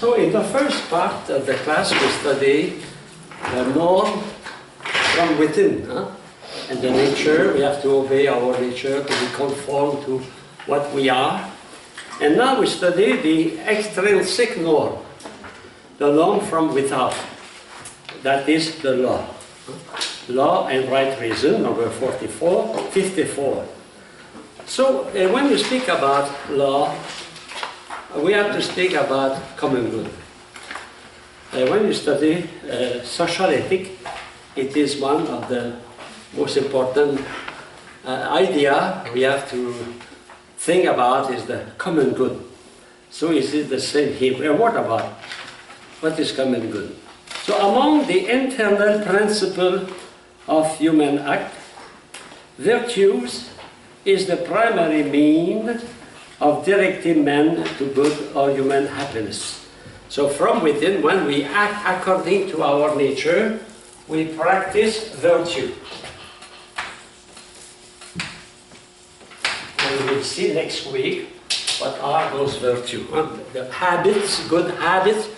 So in the first part of the class we study the norm from within. And the nature, we have to obey our nature to be conformed to what we are. And now we study the extrinsic norm, the norm from without. That is the law. Law and right reason, number 54. So when we speak about law, we have to speak about common good. When you study social ethics, it is one of the most important idea we have to think about is the common good. So is it the same here? What about? What is common good? So among the internal principles of human act, virtues is the primary mean of directing man to good or human happiness. So from within, when we act according to our nature, we practice virtue. And we'll see next week what are those virtues. The habits, good habits,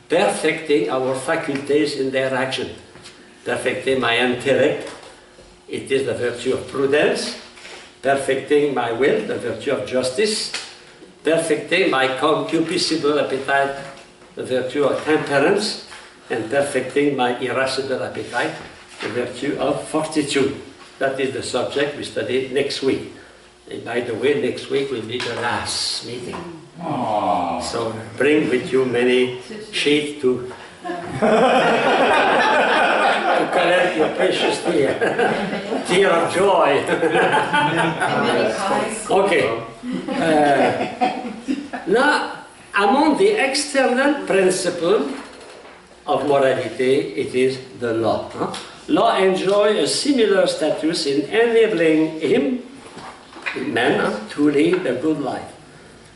perfecting our faculties in their action. Perfecting my intellect, it is the virtue of prudence. Perfecting my will, the virtue of justice. Perfecting my concupiscible appetite, the virtue of temperance. And perfecting my irascible appetite, the virtue of fortitude. That is the subject we study next week. And by the way, next week will be the last meeting. Aww. So bring with you many sheets to collect your precious tear. Tear of joy. Okay. Now, among the external principles of morality, it is the law. Law enjoys a similar status in enabling man to lead a good life.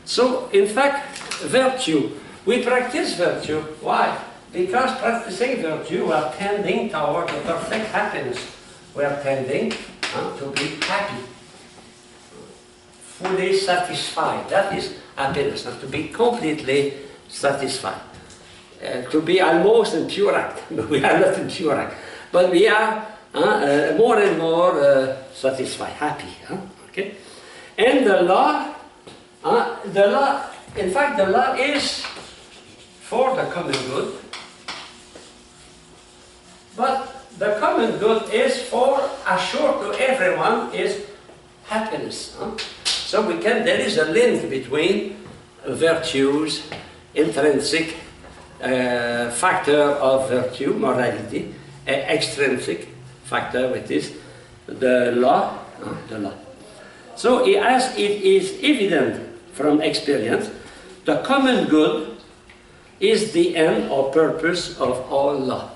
So, in fact, virtue, we practice virtue. Why? Because practicing virtue, we are tending toward the perfect happiness. We are tending to be happy, fully satisfied. That is happiness, to be completely satisfied. To be almost in pure act. We are not in pure act, but we are more and more satisfied, happy. Okay? And the law, in fact, the law is for the common good, but the common good is for assured to everyone is happiness. So there is a link between virtues, intrinsic factor of virtue, morality, extrinsic factor, which is the law. So as it is evident from experience, the common good is the end or purpose of all law.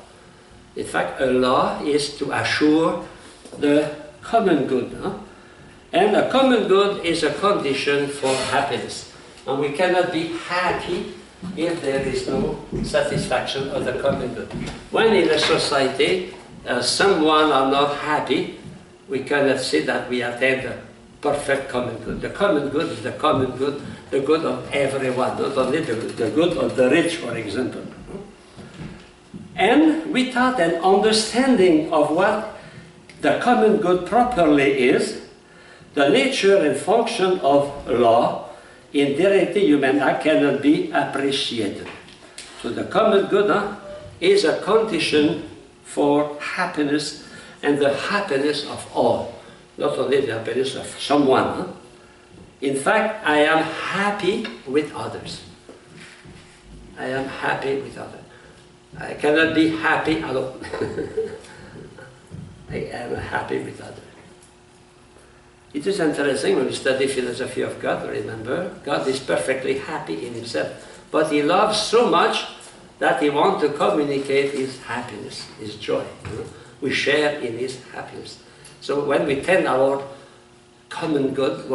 In fact, a law is to assure the common good. And a common good is a condition for happiness. And we cannot be happy if there is no satisfaction of the common good. When in a society someone are not happy, we cannot say that we attain the perfect common good. The common good is the common good, the good of everyone, not only the good of the rich, for example. And without an understanding of what the common good properly is, the nature and function of law in directing human act cannot be appreciated. So the common good is a condition for happiness and the happiness of all, not only the happiness of someone. In fact, I am happy with others. I am happy with others. I cannot be happy alone. I am happy with others. It is interesting when we study philosophy of God, remember, God is perfectly happy in himself, but he loves so much that he wants to communicate his happiness, his joy. We share in his happiness. So when we tend our common good,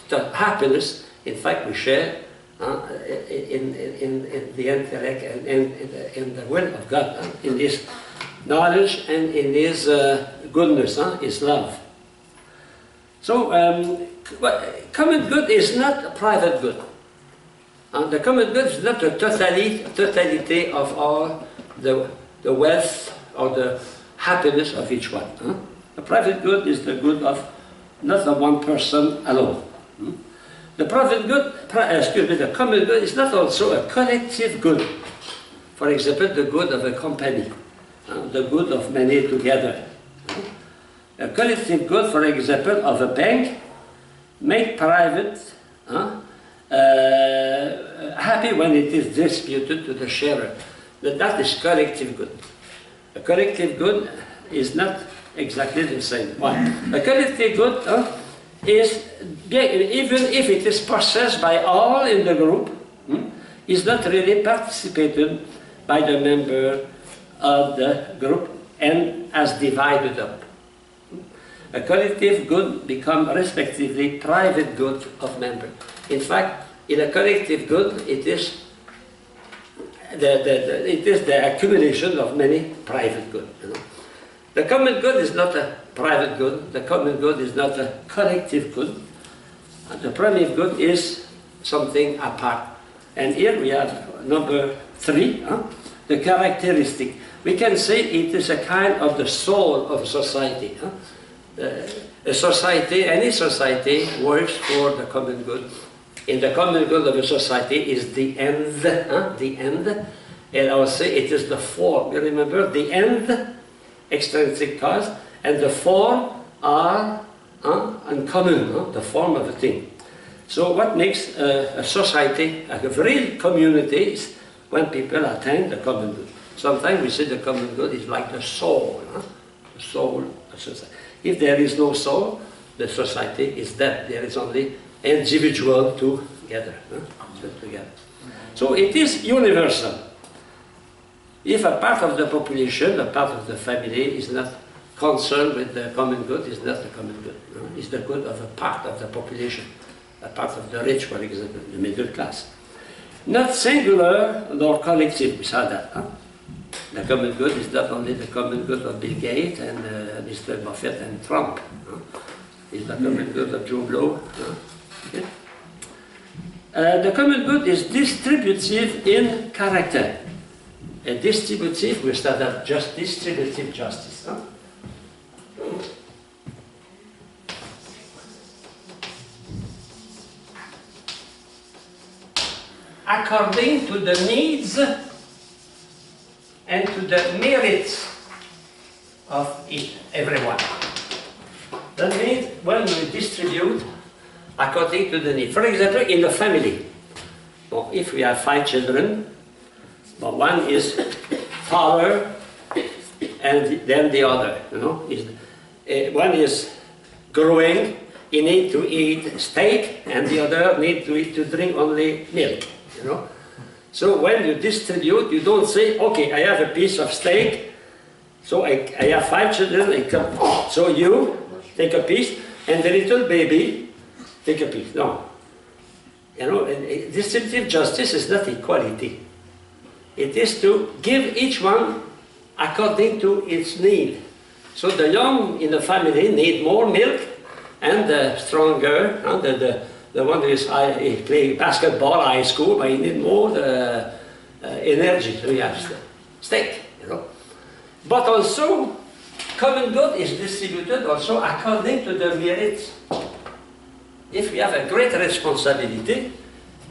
the happiness, in fact, we share in the intellect and in the will of God, in his knowledge and in his goodness, his love. So, common good is not a private good. And the common good is not the totality of all the wealth or the happiness of each one. The private good is the good of not the one person alone. The private good, the common good is not also a collective good. For example, the good of a company, the good of many together. A collective good, for example, of a bank, make private happy when it is distributed to the sharer. That is collective good. A collective good is not exactly the same. Why? A collective good is, even if it is possessed by all in the group, is not really participated by the member of the group and as divided up. A collective good becomes respectively private good of member. In fact, in a collective good, it is the accumulation of many private good. The common good is not a private good. The common good is not a collective good. The private good is something apart. And here we have number 3, the characteristic. We can say it is a kind of the soul of society. A society, any society, works for the common good. In the common good of a society is the end, the end, and I will say it is the form. You remember, the end, extrinsic cause, and the form are uncommon, the form of a thing. So what makes a society, a real community, is when people attain the common good. Sometimes we say the common good is like the soul, the soul of society. If there is no soul, the society is dead. There is only individual together. So it is universal. If a part of the population, a part of the family is not concerned with the common good, it's not the common good. It's the good of a part of the population, a part of the rich, for example, the middle class. Not singular nor collective, we saw that. The common good is not only the common good of Bill Gates and Mr. Buffett and Trump. It's the common good of Joe Blow. Okay. The common good is distributive in character. And distributive, we start at just distributive justice. According to the needs and to the merits of everyone. That means when we distribute according to the need. For example, in the family, well, if we have 5 children, well, one is taller and then the other, one is growing, he needs to eat steak, and the other needs to drink only milk, So when you distribute, you don't say, okay, I have a piece of steak, so I have 5 children, so you take a piece, and the little baby take a piece. No. Distributive justice is not equality. It is to give each one according to its need. So the young in the family need more milk, and the stronger, the one who is he play basketball at high school, but he need more energy. So he has steak, But also, common good is distributed also according to the merits. If you have a great responsibility,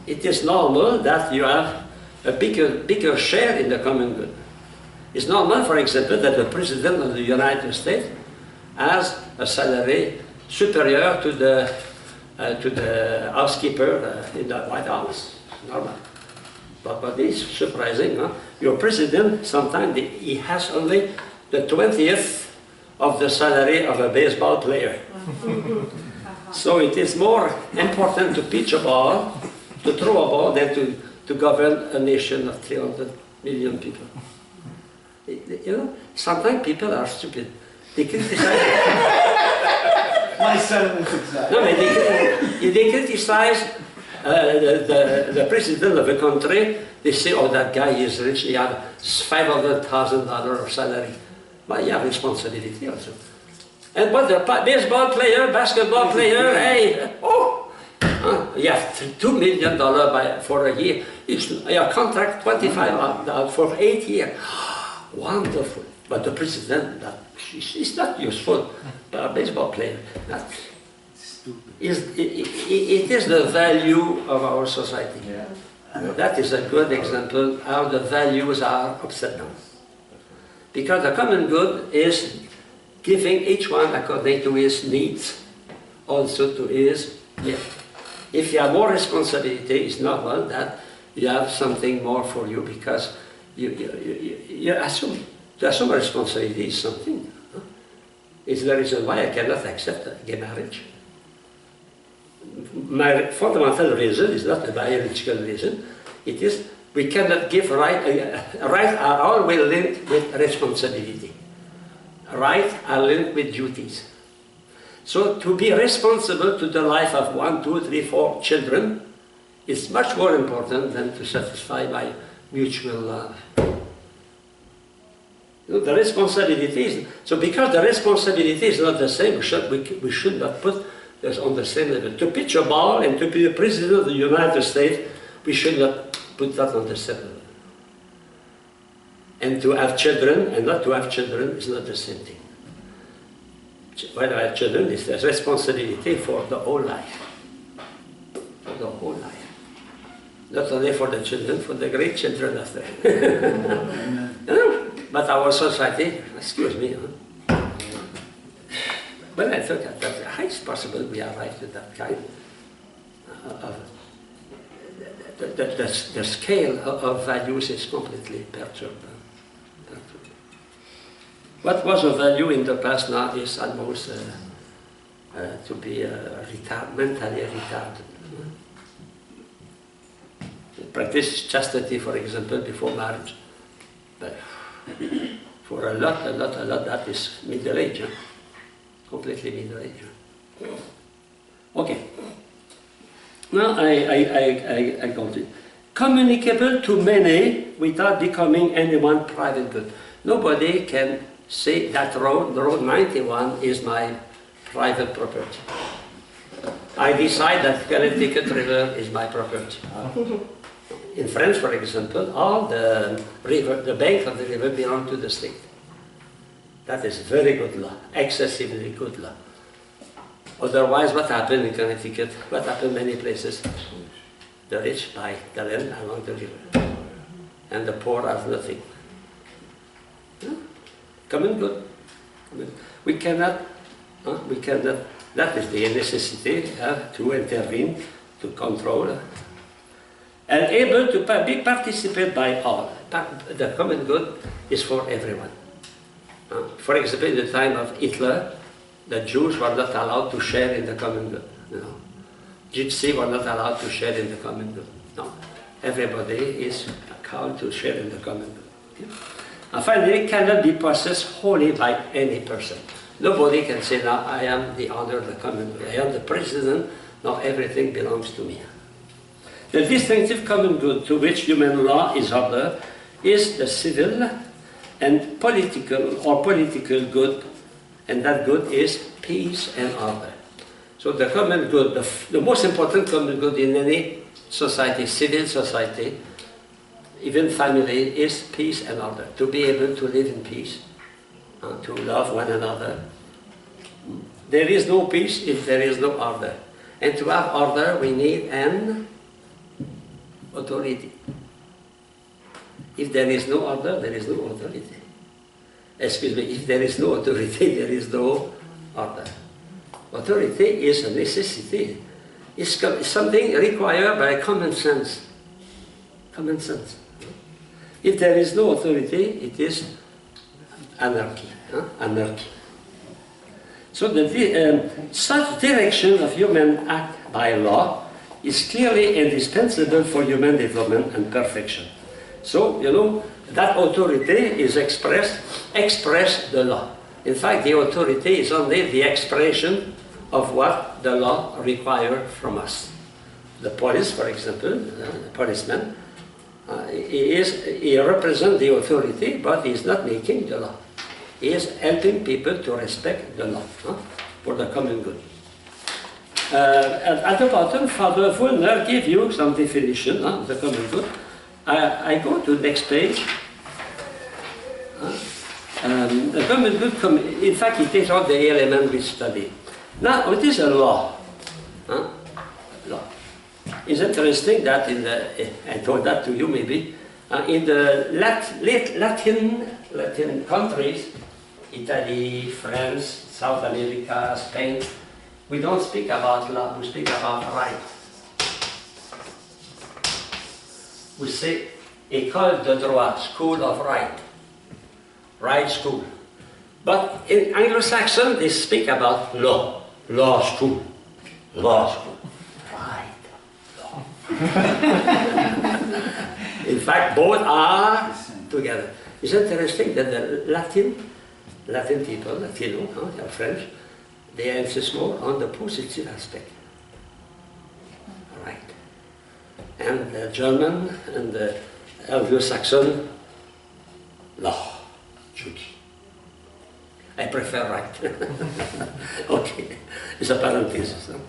it is normal that you have a bigger share in the common good. It's normal, for example, that the President of the United States has a salary superior to the housekeeper in the White House. It's normal. But it's surprising. Your President, sometimes he has only the 20th of the salary of a baseball player. So it is more important to pitch a ball, to throw a ball, than to govern a nation of 300 million people. Sometimes people are stupid. They criticize. My sentence exactly. No, they criticize the president of a country. They say, oh, that guy is rich, he has $500,000 of salary. But you have responsibility also. And but the baseball player, basketball player, hey, You have $2 million for a year. Your contract 25 for 8 years. Wonderful. But the president, is not useful. But a baseball player, it is the value of our society. Yeah. That is a good example how the values are upside down. Because the common good is giving each one according to his needs, also to his, if you have more responsibility, it's normal that you have something more for you because you assume, to assume responsibility is something. It's the reason why I cannot accept a gay marriage. My fundamental reason is not a biological reason. It is we cannot give right. Rights are always linked with responsibility. Rights are linked with duties. So to be responsible to the life of 1, 2, 3, 4 children is much more important than to satisfy my mutual love. The responsibility is, so because the responsibility is not the same, we should not put this on the same level. To pitch a ball and to be the President of the United States, we should not put that on the same level. And to have children and not to have children is not the same thing. When I have children, it's a responsibility for the whole life. For the whole life. Not only for the children, for the great children after. But our society, excuse me, when I thought that the highest possible we arrive to that kind of, the scale of values is completely perturbed. What was a value in the past now is almost to be mentally retarded. Practice chastity, for example, before marriage. But for a lot, that is middle age. Completely middle age. Okay. Now I continue. Communicable to many without becoming anyone private good. Nobody can say that road 91 is my private property. I decide that Connecticut River is my property. In France, for example, all the bank of the river belong to the state. That is very good law, excessively good law. Otherwise, what happened in Connecticut? What happened in many places? The rich buy the land along the river, and the poor have nothing. Common good. We cannot, that is the necessity to intervene, to control, and able to be participated by all. The common good is for everyone. For example, in the time of Hitler, the Jews were not allowed to share in the common good. Gypsies were not allowed to share in the common good. No, everybody is called to share in the common good. And finally, it cannot be possessed wholly by any person. Nobody can say, now I am the owner of the common good. I am the president, now everything belongs to me. The distinctive common good to which human law is ordered is the civil and political good, and that good is peace and order. So the common good, the most important common good in any society, civil society, even family, is peace and order. To be able to live in peace, to love one another. There is no peace if there is no order. And to have order, we need an authority. If there is no order, there is no authority. Excuse me, if there is no authority, there is no order. Authority is a necessity. It's something required by common sense. Common sense. If there is no authority, it is anarchy. Anarchy. So such direction of human act by law is clearly indispensable for human development and perfection. So, that authority is express the law. In fact, the authority is only the expression of what the law requires from us. The police, for example, the policeman, he represents the authority, but he is not making the law. He is helping people to respect the law for the common good. At the bottom, Father Wöllner gave you some definition of the common good. I go to the next page. The common good, in fact, it takes all the elements we study. Now, what is a law? Law. It's interesting that in the, I told that to you maybe, in the Latin countries, Italy, France, South America, Spain, we don't speak about law, we speak about right. We say École de droit, school of right. Right school. But in Anglo-Saxon, they speak about law. Law school. Law school. Right. Law. In fact, both are together. It's interesting that the Latin people, Latino, they are French, they emphasize more on the positive aspect. Right. And the German and the Anglo-Saxon, law. I prefer right. Okay, it's a parenthesis. No?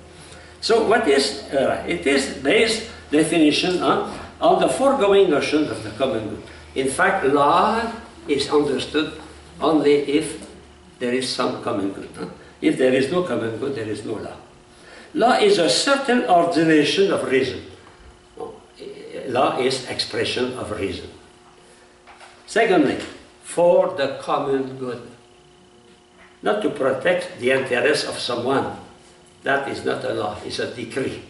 So what is right? It is based definition on the foregoing notions of the common good. In fact, law is understood only if there is some common good. If there is no common good, there is no law. Law is a certain ordination of reason. Law is expression of reason. Secondly, for the common good. Not to protect the interests of someone. That is not a law, it's a decree.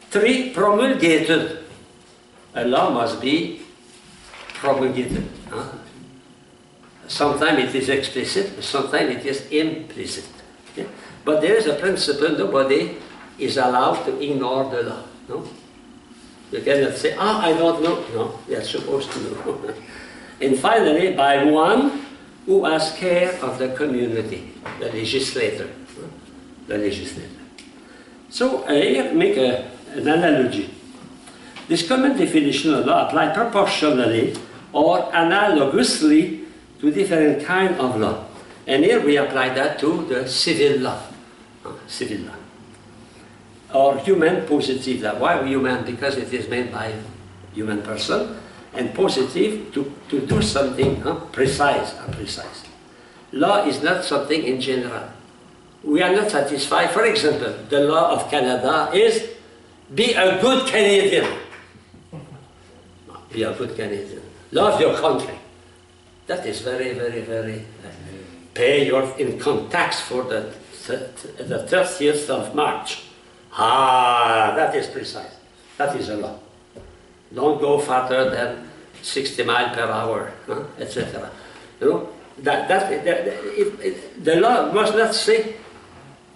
3, promulgated. A law must be promulgated. Sometimes it is explicit, sometimes it is implicit. Okay? But there is a principle, nobody is allowed to ignore the law. No? You cannot say, I don't know. No, you are supposed to know. And finally, by one who has care of the community, the legislator. The legislator. So here make an analogy. This common definition of law applies proportionally or analogously to different kinds of law. And here we apply that to the civil law. Civil law. Or human positive law. Why human? Because it is made by human person. And positive to do something precise. Law is not something in general. We are not satisfied. For example, the law of Canada is be a good Canadian. Be a good Canadian. Love your country. That is very, very, very... pay your income tax for the 30th of March. That is precise. That is a law. Don't go faster than 60 miles per hour, etc. You know, the law must not say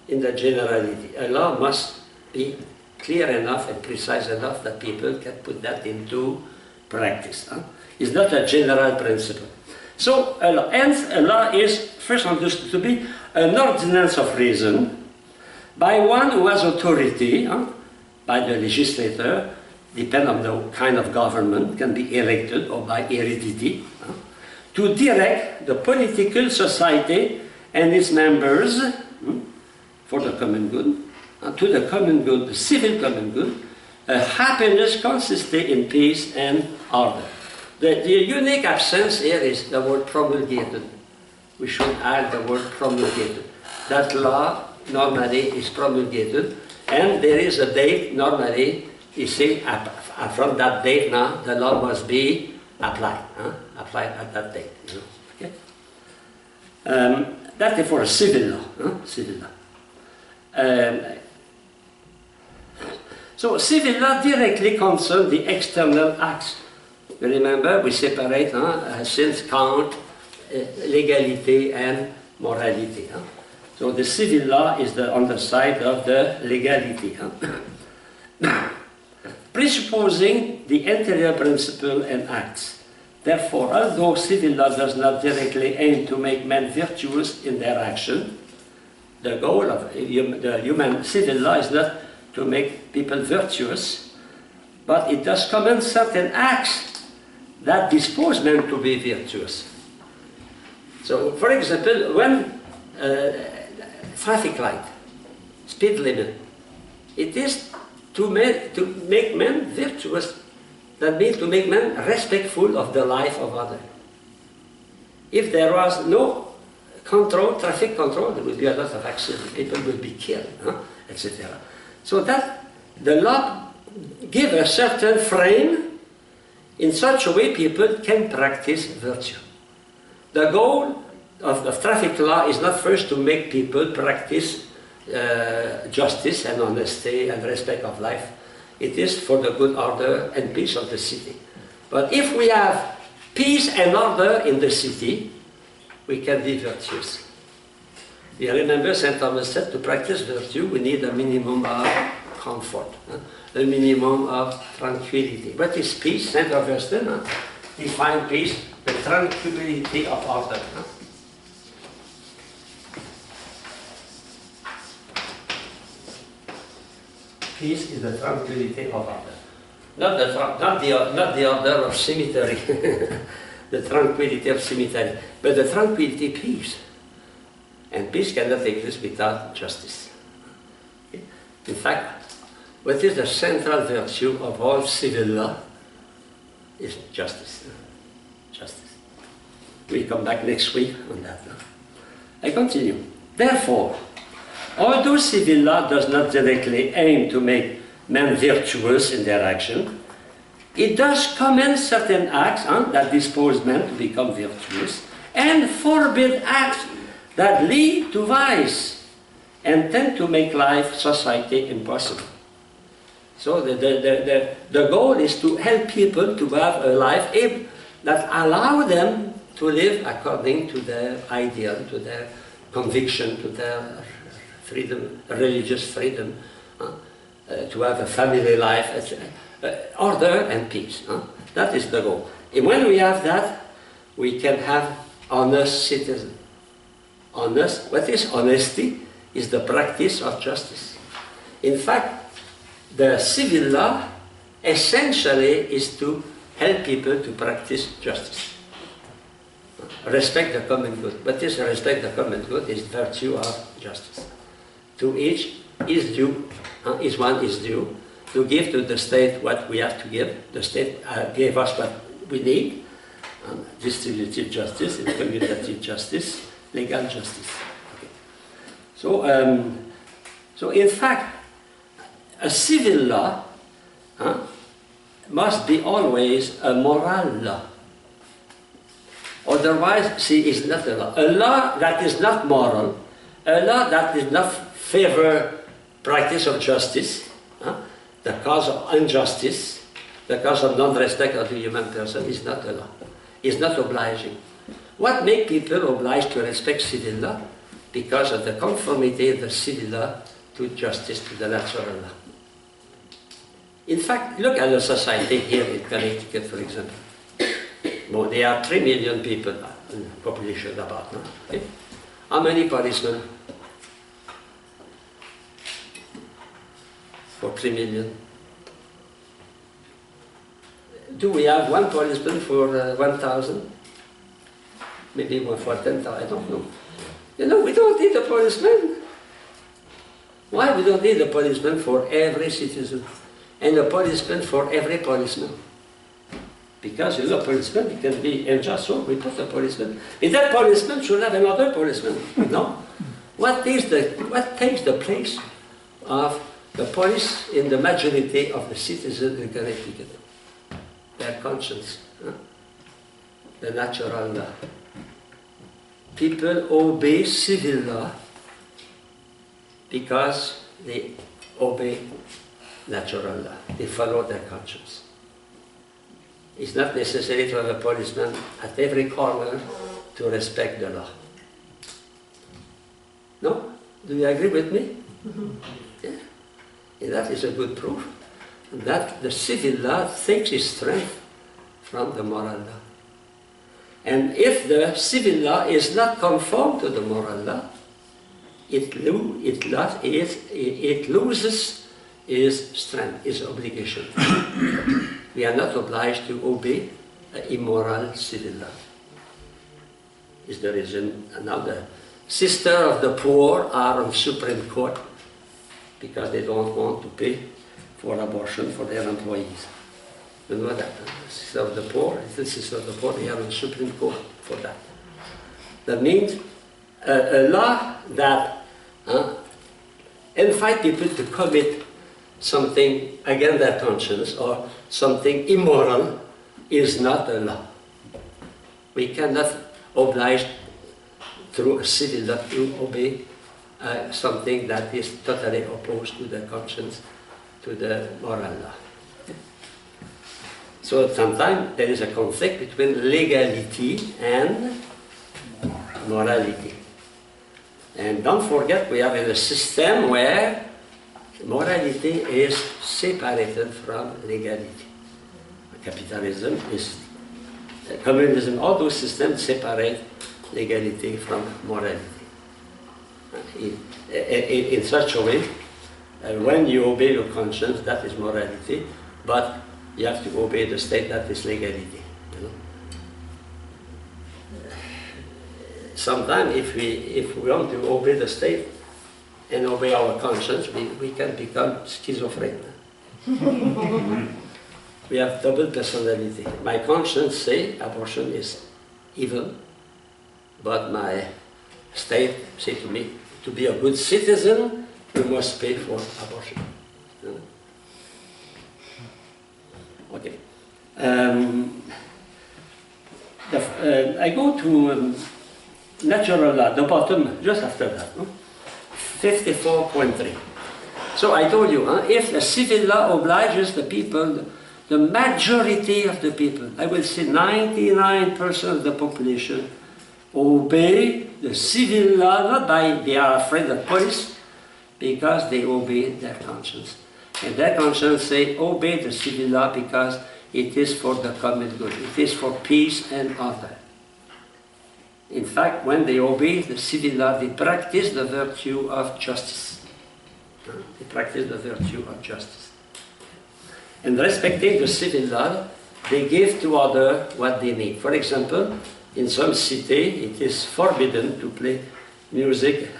in the generality. A law must be clear enough and precise enough that people can put that into practice. It's not a general principle. So, a law is first understood to be an ordinance of reason by one who has authority, by the legislator, depend on the kind of government, can be elected or by heredity, to direct the political society and its members for the common good, to the common good, the civil common good, happiness consisting in peace and order. The unique absence here is the word promulgated. We should add the word promulgated. That law normally is promulgated, and there is a date normally. You see, from that date now, the law must be applied. Applied at that date. You know? Okay? That is for a civil law. Civil law. So civil law directly concerns the external acts. You remember, we separate sins, count, legality, and morality. So the civil law is on the side of the legality. Presupposing the interior principle and acts. Therefore, although civil law does not directly aim to make men virtuous in their action, the goal of the human civil law is not to make people virtuous, but it does command certain acts that dispose men to be virtuous. So, for example, when traffic light, speed limit. It is to make men virtuous. That means to make men respectful of the life of others. If there was no control, traffic control, there would be a lot of accidents. People would be killed, etc. So that the law gives a certain frame in such a way people can practice virtue. The goal of traffic law is not first to make people practice justice and honesty and respect of life. It is for the good order and peace of the city. But if we have peace and order in the city, we can be virtuous. You remember St. Thomas said to practice virtue we need a minimum of comfort, a minimum of tranquility. What is peace? St. Augustine defined peace, the tranquility of order. Peace is the tranquility of order. Not the order of cemetery, the tranquility of cemetery, but the tranquility peace. And peace cannot exist without justice. In fact, what is the central virtue of all civil law is justice. Justice. We'll come back next week on that. I continue. Therefore, although civil law does not directly aim to make men virtuous in their action, it does commend certain acts that dispose men to become virtuous and forbid acts that lead to vice and tend to make life, society impossible. So the goal is to help people to have a life that allow them to live according to their ideal, to their conviction, to their freedom, religious freedom, to have a family life, order and peace. That is the goal. And when we have that, we can have honest citizens. Honest, what is honesty? Is the practice of justice. In fact, the civil law essentially is to help people to practice justice. Respect the common good. What is respect the common good? Is virtue of justice. To each is due, each one is due, to give to the state what we have to give. The state gave us what we need, distributive justice, commutative justice, legal justice. Okay. So in fact, a civil law must be always a moral law. Otherwise, see, it's not a law. A law that is not moral, a law that does not favor practice of justice, the cause of injustice, the cause of non-respect of the human person is not a law. It's not obliging. What makes people obliged to respect civil law? Because of the conformity of the civil law to justice, to the natural law. In fact, look at the society here in Connecticut, for example. Well, there are 3 million people in the population about now. Okay? How many policemen? For 3 million. Do we have one policeman for 1,000? Maybe one for 10,000, I don't know. You know, we don't need a policeman. Why we don't need a policeman for every citizen? And a policeman for every policeman? Because, you know, policeman can be unjust, so we put a policeman. And that policeman should have another policeman. No? What takes the place of the police in the majority of the citizens in Connecticut? Their conscience, the natural law. People obey civil law because they obey natural law. They follow their conscience. It's not necessary to have a policeman at every corner to respect the law. No? Do you agree with me? Mm-hmm. Yeah. And that is a good proof that the civil law takes its strength from the moral law. And if the civil law is not conform to the moral law, it loses its strength, its obligation. We are not obliged to obey immoral civil law. Is the reason. Now the sister of the poor are on Supreme Court because they don't want to pay for abortion for their employees. You know that. The Sisters of the Poor, the Sisters of the Poor, they have a Supreme Court for that. That means a law that invite people to commit something against their conscience or something immoral is not a law. We cannot oblige through a civil law to obey something that is totally opposed to the conscience, to the moral law. So sometimes there is a conflict between legality and morality. And don't forget, we have a system where morality is separated from legality. Capitalism is, communism, all those systems separate legality from morality. In such a way, when you obey your conscience, that is morality, but you have to obey the state, that is legality. You know? Sometimes if we want to obey the state and obey our conscience, we can become schizophrenic. We have double personality. My conscience says abortion is evil, but my state says to me, to be a good citizen, you must pay for abortion. You know? Okay. I go to natural law, the bottom, just after that. 54.3. So I told you, if the civil law obliges the people, the majority of the people, I will say 99% of the population, obey the civil law, not by they are afraid of police, because they obey their conscience. And their conscience say, obey the civil law because it is for the common good. It is for peace and order. In fact, when they obey the civil law, they practice the virtue of justice. They practice the virtue of justice. And respecting the civil law, they give to others what they need. For example, in some city, it is forbidden to play music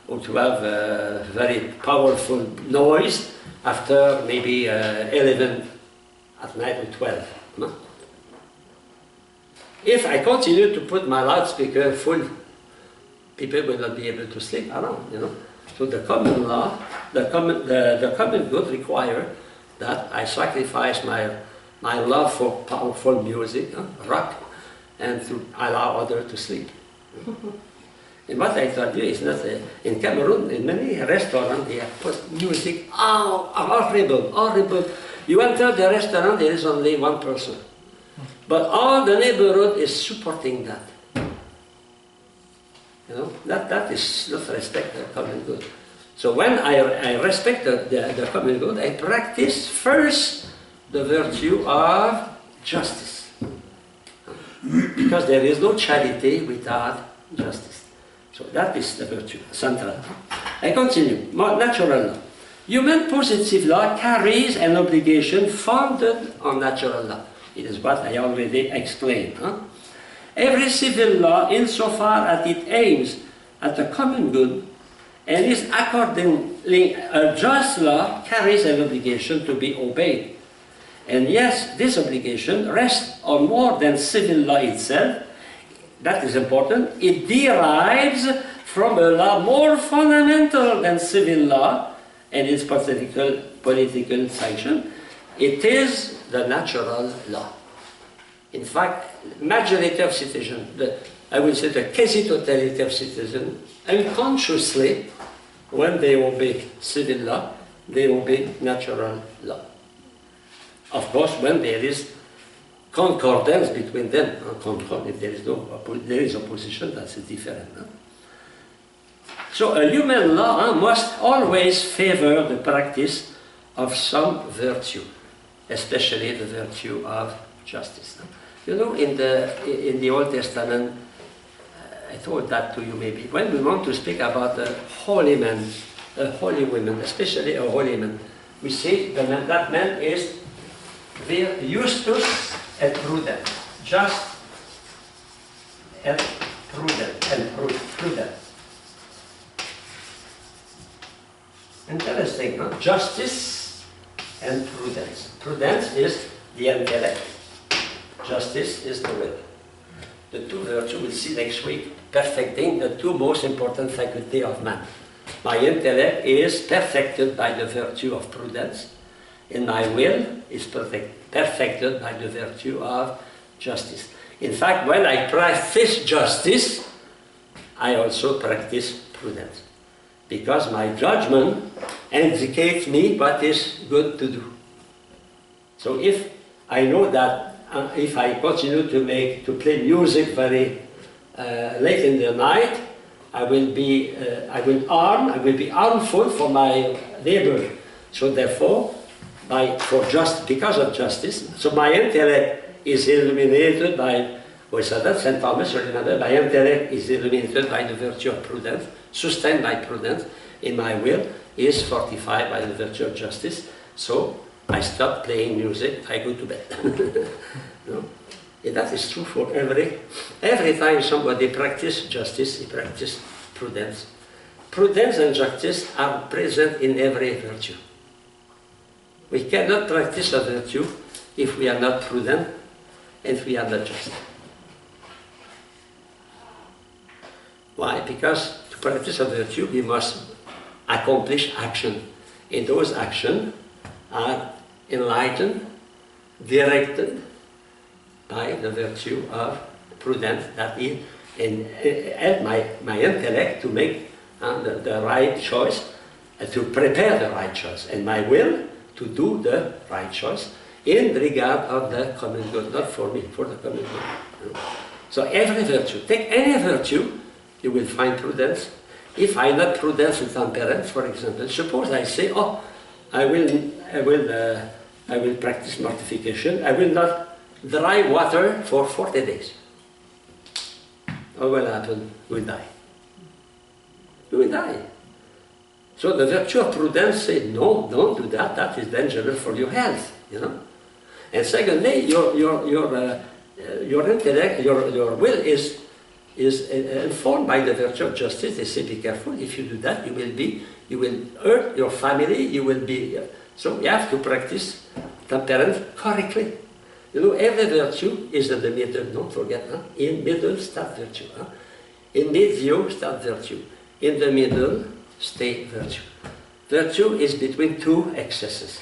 or to have a very powerful noise after maybe 11 at night or 12. No? If I continue to put my loudspeaker full, people will not be able to sleep around, you know. So the common law, the common good require that I sacrifice my love for powerful music, rock, and to allow others to sleep. And what I told you is not, in Cameroon, in many restaurants, they have put music, horrible, horrible. You enter the restaurant, there is only one person. But all the neighborhood is supporting that. You know, that is not respect the common good. So when I respect the common good, I practice first the virtue of justice. Because there is no charity without justice. So that is the virtue, central. I continue. More natural law. Human positive law carries an obligation founded on natural law. It is what I already explained. Every civil law, insofar as it aims at the common good and is accordingly a just law, carries an obligation to be obeyed. And yes, this obligation rests on more than civil law itself. That is important. It derives from a law more fundamental than civil law and its political sanction. It is the natural law. In fact, majority of citizens, I will say the quasi-totality of citizens, unconsciously, when they obey civil law, they obey natural law. Of course, when there is concordance between them, if there is opposition, that's different. So a human law must always favor the practice of some virtue, especially the virtue of justice. You know, in the Old Testament, I told that to you maybe, when we want to speak about a holy man, a holy woman, especially a holy man, we say that man is justus et prudent, just and prudent, Interesting, huh? Justice and prudence. Prudence is the intellect. Justice is the will. The two virtues we'll see next week, perfecting the two most important faculties of man. My intellect is perfected by the virtue of prudence, and my will is perfected by the virtue of justice. In fact, when I practice justice, I also practice prudence, because my judgment indicates me what is good to do. So if I know that if I continue to play music very late in the night, I will be harmful for my neighbor. So therefore, because of justice, so my intellect is illuminated by, we said that St. Thomas, remember, my intellect is illuminated by the virtue of prudence, sustained by prudence, and my will is fortified by the virtue of justice. So I stop playing music, I go to bed. No? And that is true for every time somebody practices justice, he practices prudence. Prudence and justice are present in every virtue. We cannot practice a virtue if we are not prudent and if we are not just. Why? Because to practice a virtue, we must accomplish action. And those actions are enlightened, directed by the virtue of prudence, that is, and help my intellect to make the right choice, to prepare the right choice, and my will to do the right choice in regard of the common good, not for me, for the common good. So every virtue, take any virtue, you will find prudence. If I not prudence and temperance, for example, suppose I say, oh, I will practice mortification, I will not dry water for 40 days. What will happen? You will die. You will die. So the virtue of prudence says, no, don't do that, that is dangerous for your health, you know. And secondly, your intellect, your will is informed by the virtue of justice. They say, be careful, if you do that, you will hurt your family, you will be, so you have to practice temperance correctly. You know, every virtue is in the middle, don't forget, huh? In middle, start virtue. Huh? In medio, start virtue. In the middle, stay virtue. Virtue is between two excesses.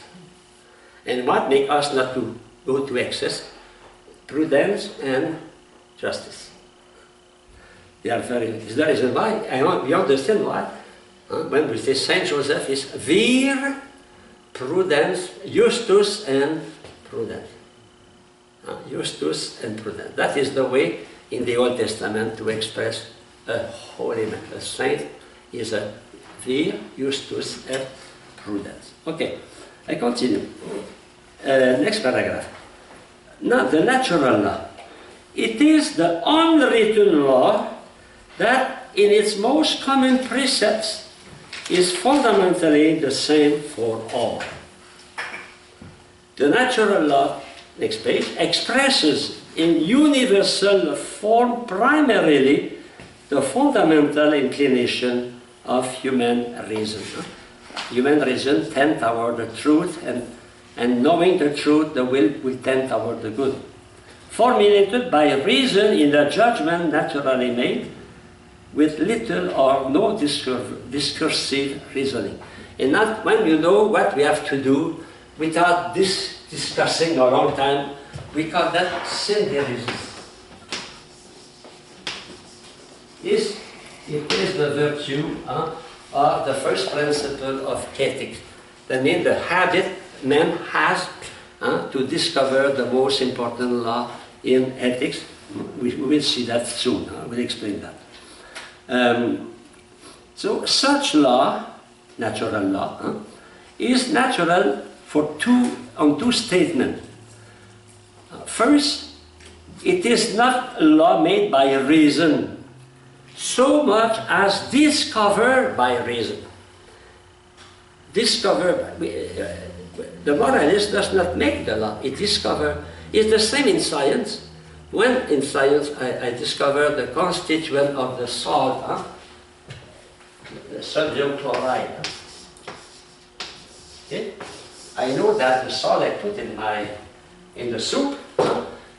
And what makes us not to go to excess? Prudence and justice. They are very, is the reason why, you understand why? When we say Saint Joseph is vir, prudence, justus and prudence. Justus and prudence. That is the way in the Old Testament to express a holy man. A saint is a vir, justus and prudence. Okay, I continue. Next paragraph. Now, the natural law. It is the unwritten law that in its most common precepts is fundamentally the same for all. The natural law, next page, expresses in universal form primarily the fundamental inclination of human reason. Human reason tends toward the truth, and knowing the truth, the will tend toward the good. Formulated by reason in the judgment naturally made, with little or no discursive reasoning. And not when you know what we have to do without discussing a long time, we call that synthesis. It is the virtue of the first principle of ethics. That means the habit man has to discover the most important law in ethics. We will see that soon. We'll explain that. So such law, natural law, is natural on two statements. First, it is not a law made by reason, so much as discovered by reason. The moralist does not make the law, it discovers. It's the same in science. When in science I discovered the constituent of the salt, the sodium chloride. Okay? I know that the salt I put in the soup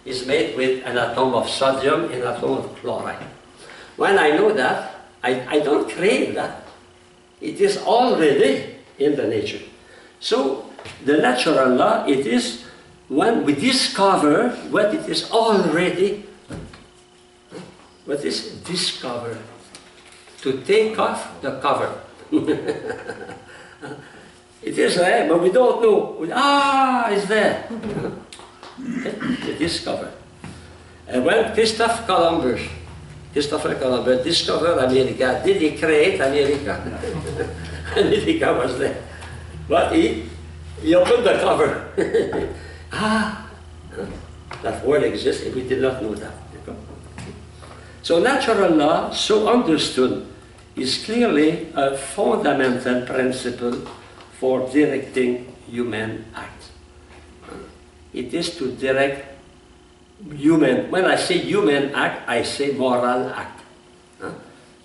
is made with an atom of sodium and an atom of chloride. When I know that, I don't crave that. It is already in the nature. So the natural law, it is when we discover what it is already, what is discover, to take off the cover. It is there, but we don't know. It's there. To discover. And when Christopher Columbus discovered America, did he create America? America was there. But he opened the cover. That world exists, and we did not know that. So natural law, so understood, is clearly a fundamental principle for directing human acts. It is to direct human, when I say human act, I say moral act.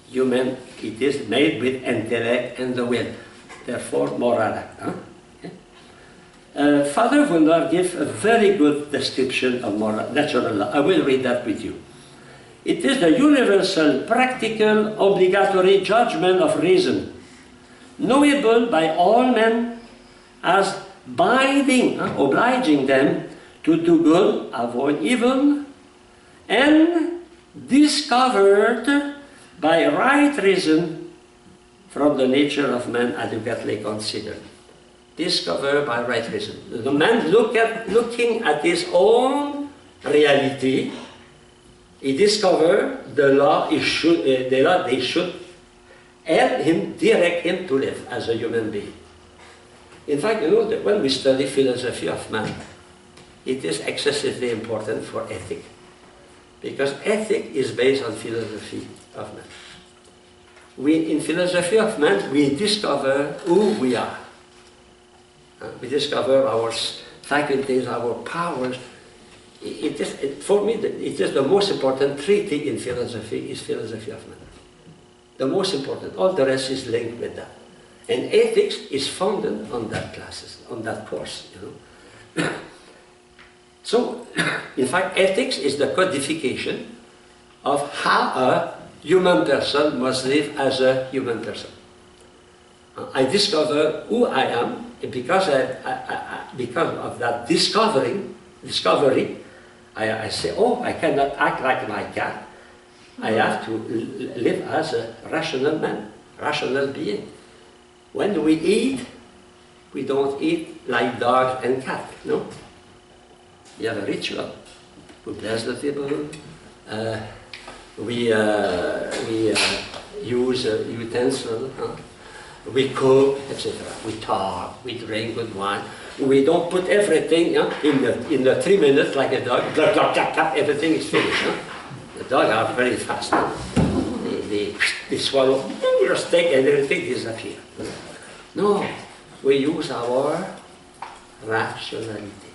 Human, it is made with intellect and the will, therefore moral act. Father Wundar gives a very good description of natural law. I will read that with you. It is the universal, practical, obligatory judgment of reason, knowable by all men as binding, obliging them to do good, avoid evil, and discovered by right reason from the nature of man adequately considered. Discovered by right reason. The man looking at his own reality, he discovered the law they should help him, direct him to live as a human being. In fact, you know that when we study philosophy of man, it is excessively important for ethics. Because ethics is based on philosophy of man. In philosophy of man, we discover who we are. We discover our faculties, our powers. For me, it is the most important treaty in philosophy is philosophy of man. The most important. All the rest is linked with that. And ethics is founded on that classes, on that course, you know. So, in fact, ethics is the codification of how a human person must live as a human person. I discover who I am, and because of that discovery, I say, oh, I cannot act like my cat. I have to live as a rational man, rational being. When we eat, we don't eat like dog and cat, no? We have a ritual. We bless the table. We use utensils. We cook, etc. We talk. We drink good wine. We don't put everything in the 3 minutes like a dog. Everything is finished. The dogs are very fast. They swallow your steak and everything disappears. No, we use our rationality.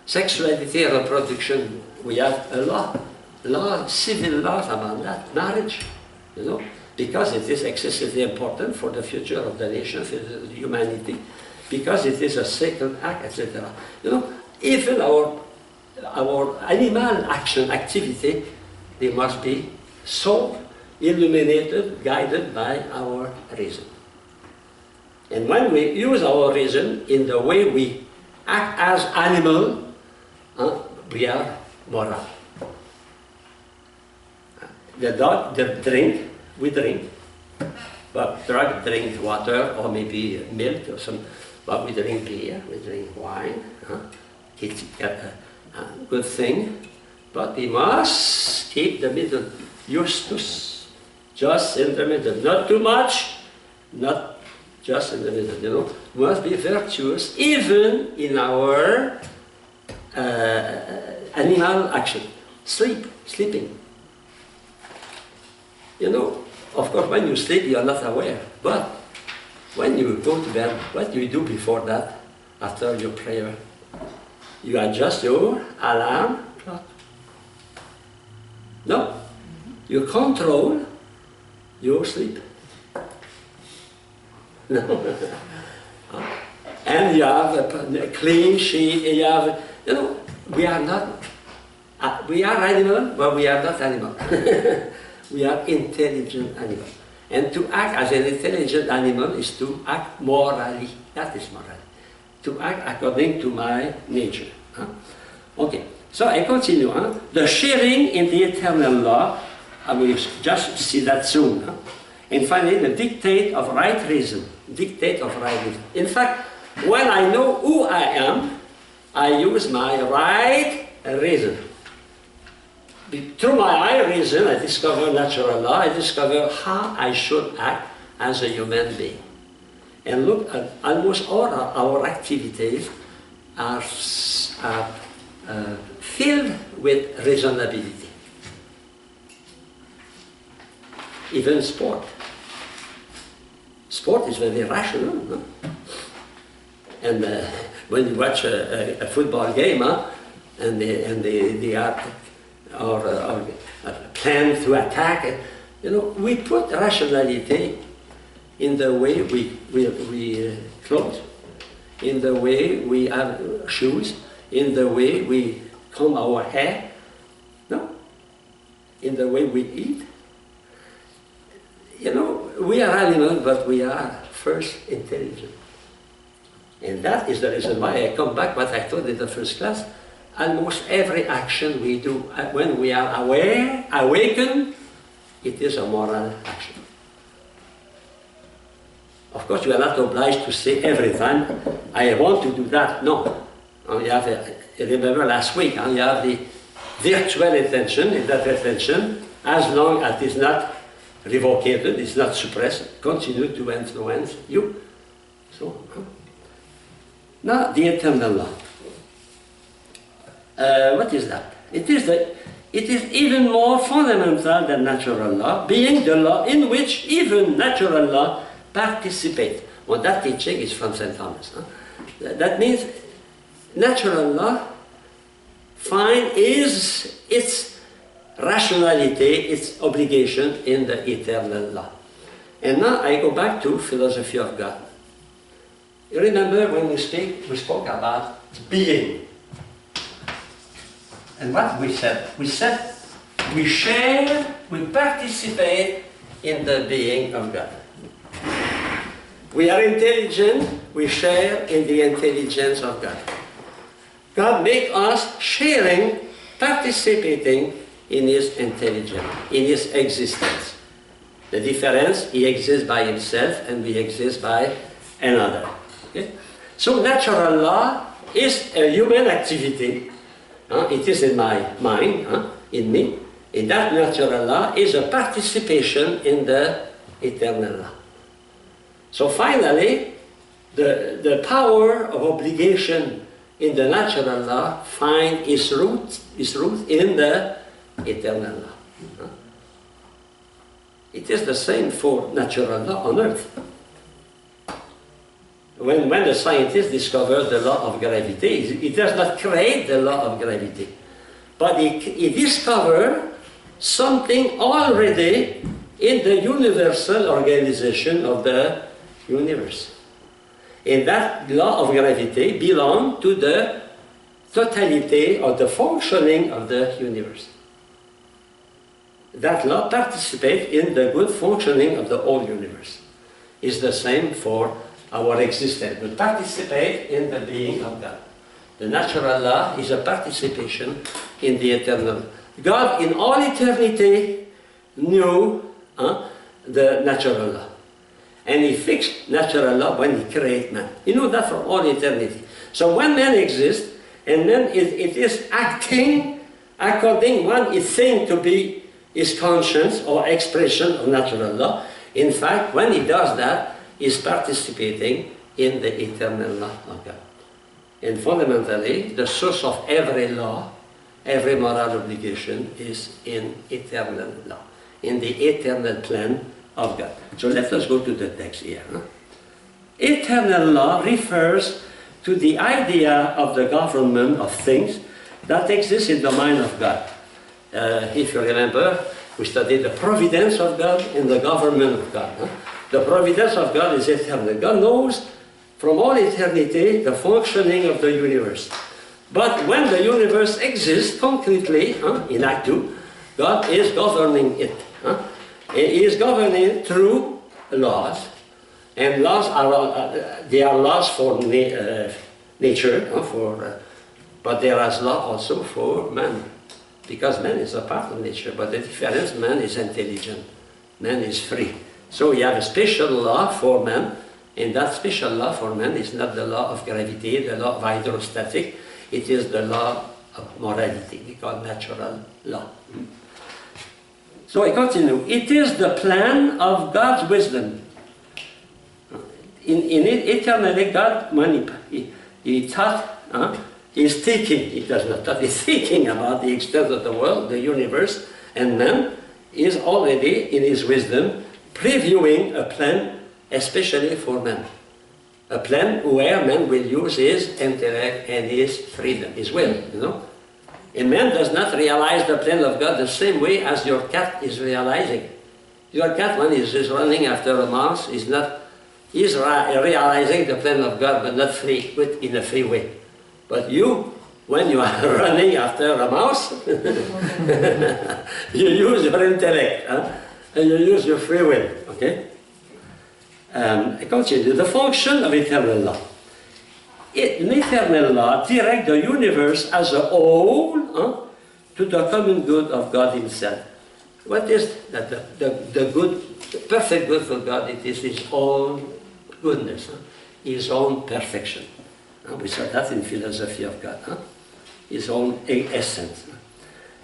Sexuality and reproduction, we have a law, civil laws about that, marriage, you know, because it is excessively important for the future of the nation, for the humanity, because it is a sacred act, etc. You know, even our animal activity, they must be so illuminated, guided by our reason. And when we use our reason in the way we act as animal, we are moral. The dog, we drink, but dog drink water or maybe milk or some, but we drink beer, we drink wine. It's a good thing, but we must keep the middle, justus, just in the middle, not too much, not just in the middle, you know. We must be virtuous even in our animal action. Sleeping. You know, of course, when you sleep, you are not aware. But when you go to bed, what do you do before that, after your prayer? You adjust your alarm clock. No, you control your sleep. No. and you have a clean sheet, you have, you know, we are not, we are animal, but we are not animal. We are intelligent animal. And to act as an intelligent animal is to act morally. That is morality. To act according to my nature. Huh? Okay, so I continue. Huh? The sharing in the eternal law, I will just see that soon. Huh? And finally, the dictate of right reason. Dictate of right reason. In fact, when I know who I am, I use my right reason. Through my right reason, I discover natural law, I discover how I should act as a human being. And look at almost all our activities are filled with reasonability. Even sport. Sport is very rational. No? And when you watch a football game, and they are or plan to attack, you know, we put rationality in the way we clothe, in the way we have shoes, in the way we comb our hair, no? In the way we eat. You know, we are animals, but we are first intelligent. And that is the reason why I come back what I taught in the first class. Almost every action we do, when we are aware, awakened, it is a moral action. Of course, you are not obliged to say every time, I want to do that. No. You have, remember last week, you have the virtual attention, and that attention, as long as it is not revoked, it's not suppressed, continue to influence you. So, now the eternal law. What is that? It is even more fundamental than natural law, being the law in which even natural law participates. Well, that teaching is from St. Thomas. Huh? That means natural law finds its rationality, its obligation in the eternal law. And now I go back to philosophy of God. You remember when we spoke about being. And what we said? We said we share, we participate in the being of God. We are intelligent, we share in the intelligence of God. God makes us sharing, participating in His intelligence, in His existence. The difference, He exists by Himself and we exist by another. Okay? So natural law is a human activity. It is in my mind, in me. And that natural law is a participation in the eternal law. So finally, the power of obligation in the natural law finds its root in the eternal law. It is the same for natural law on earth. When the scientists discovered the law of gravity, it does not create the law of gravity, but it discovered something already in the universal organization of the universe. And that law of gravity belongs to the totality of the functioning of the universe. That law participates in the good functioning of the whole universe. It's the same for our existence. We participate in the being of God. The natural law is a participation in the eternal. God in all eternity knew the natural law. And He fixed natural law when He created man. He knew that for all eternity. So when man exists, and then it is acting according what it thinks to be his conscience or expression of natural law. In fact, when he does that, is participating in the eternal law of God. And fundamentally, the source of every law, every moral obligation is in eternal law, in the eternal plan of God. So let us go to the text here. Eternal law refers to the idea of the government of things that exists in the mind of God. If you remember, we studied the providence of God and the government of God. The providence of God is eternal. God knows from all eternity, the functioning of the universe. But when the universe exists concretely, in Act 2, God is governing it. He is governing through laws, and laws are they are laws for nature, but there is law also for man, because man is a part of nature. But the difference: man is intelligent, man is free. So we have a special law for man, and that special law for man is not the law of gravity, the law of hydrostatic. It is the law of morality. We call natural law. So I continue. It is the plan of God's wisdom. In eternally, God, when he thought, he's thinking, he does not thought, he's thinking about the extent of the world, the universe, and man is already, in his wisdom, previewing a plan especially for man. A plan where man will use his intellect and his freedom, his will, you know. A man does not realize the plan of God the same way as your cat is realizing. Your cat, when he's just running after a mouse, he's realizing the plan of God, but not free, in a free way. But you, when you are running after a mouse, you use your intellect, and you use your free will, okay? I continue. The function of eternal law. An eternal law directs the universe as a whole to the common good of God himself. What is that? The good, the perfect good for God, it is his own goodness, his own perfection. We saw that in philosophy of God, his own essence.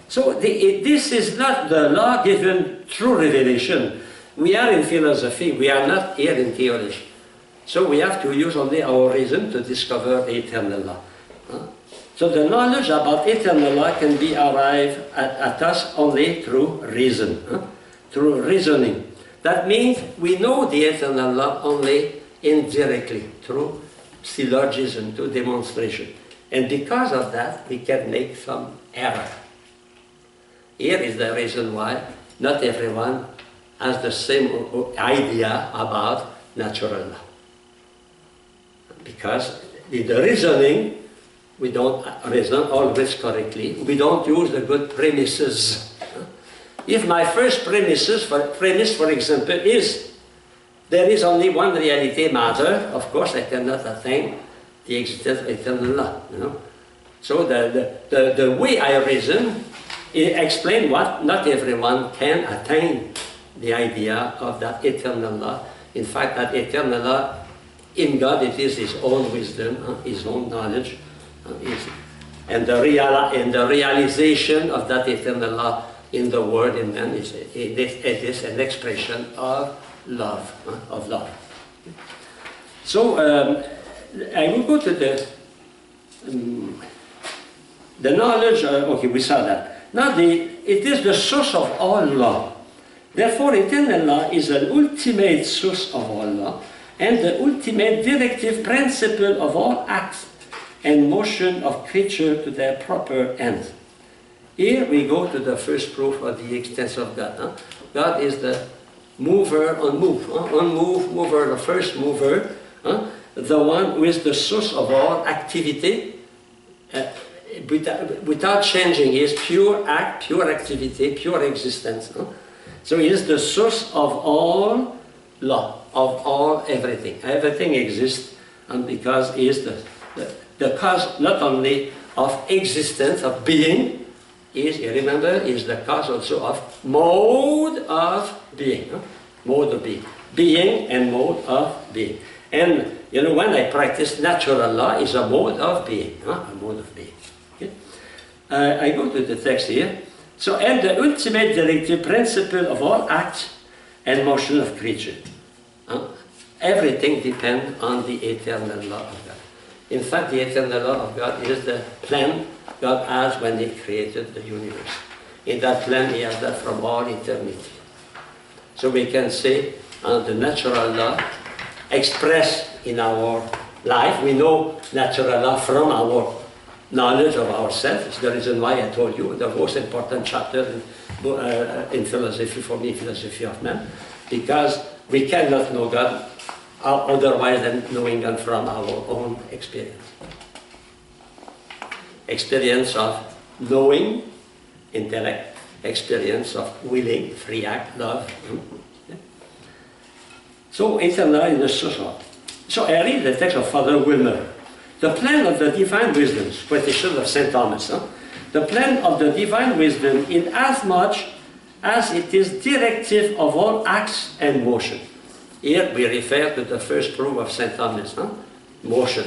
So this is not the law given through revelation. We are in philosophy, we are not here in theology. So we have to use only our reason to discover the eternal law. So the knowledge about eternal law can be arrived at us only through reason, through reasoning. That means we know the eternal law only indirectly, through syllogism, through demonstration. And because of that, we can make some error. Here is the reason why not everyone has the same idea about natural law. Because the reasoning, we don't reason always correctly. We don't use the good premises. If my first premise, for example, is there is only one reality matter, of course I cannot attain the existence of eternal law. You know? So the way I reason, explain what not everyone can attain the idea of that eternal law. In fact, that eternal law, in God, it is his own wisdom, his own knowledge, and the realization of that eternal law in the world, in man, it is an expression of love, So I will go to the knowledge. Okay, we saw that. Now, it is the source of all law. Therefore, eternal law is an ultimate source of all law, and the ultimate directive principle of all acts and motion of creature to their proper end. Here we go to the first proof of the existence of God. God is the mover on move, mover, the first mover, the one who is the source of all activity, without changing. He is pure act, pure activity, pure existence. So he is the source of all law, of all everything. Everything exists, and because he is the cause not only of existence, of being, you remember, is the cause also of mode of being. Mode of being. Being and mode of being. And you know, when I practice natural law, is a mode of being. A mode of being. Okay? I go to the text here. So, and the ultimate directive principle of all acts and motion of creature. Everything depends on the eternal law of God. In fact, the eternal law of God is the plan God has when he created the universe. In that plan, he has that from all eternity. So we can say the natural law expressed in our life. We know natural law from our knowledge of ourselves. It's the reason why I told you the most important chapter in philosophy for me, philosophy of man, because we cannot know God otherwise than knowing them from our own experience. Experience of knowing, intellect, experience of willing, free act, love. Yeah. So internal in the social. So I read the text of Father Wilmer. The plan of the divine wisdom, quotation of St. Thomas. The plan of the divine wisdom in as much as it is directive of all acts and motion. Here we refer to the first proof of St. Thomas, motion.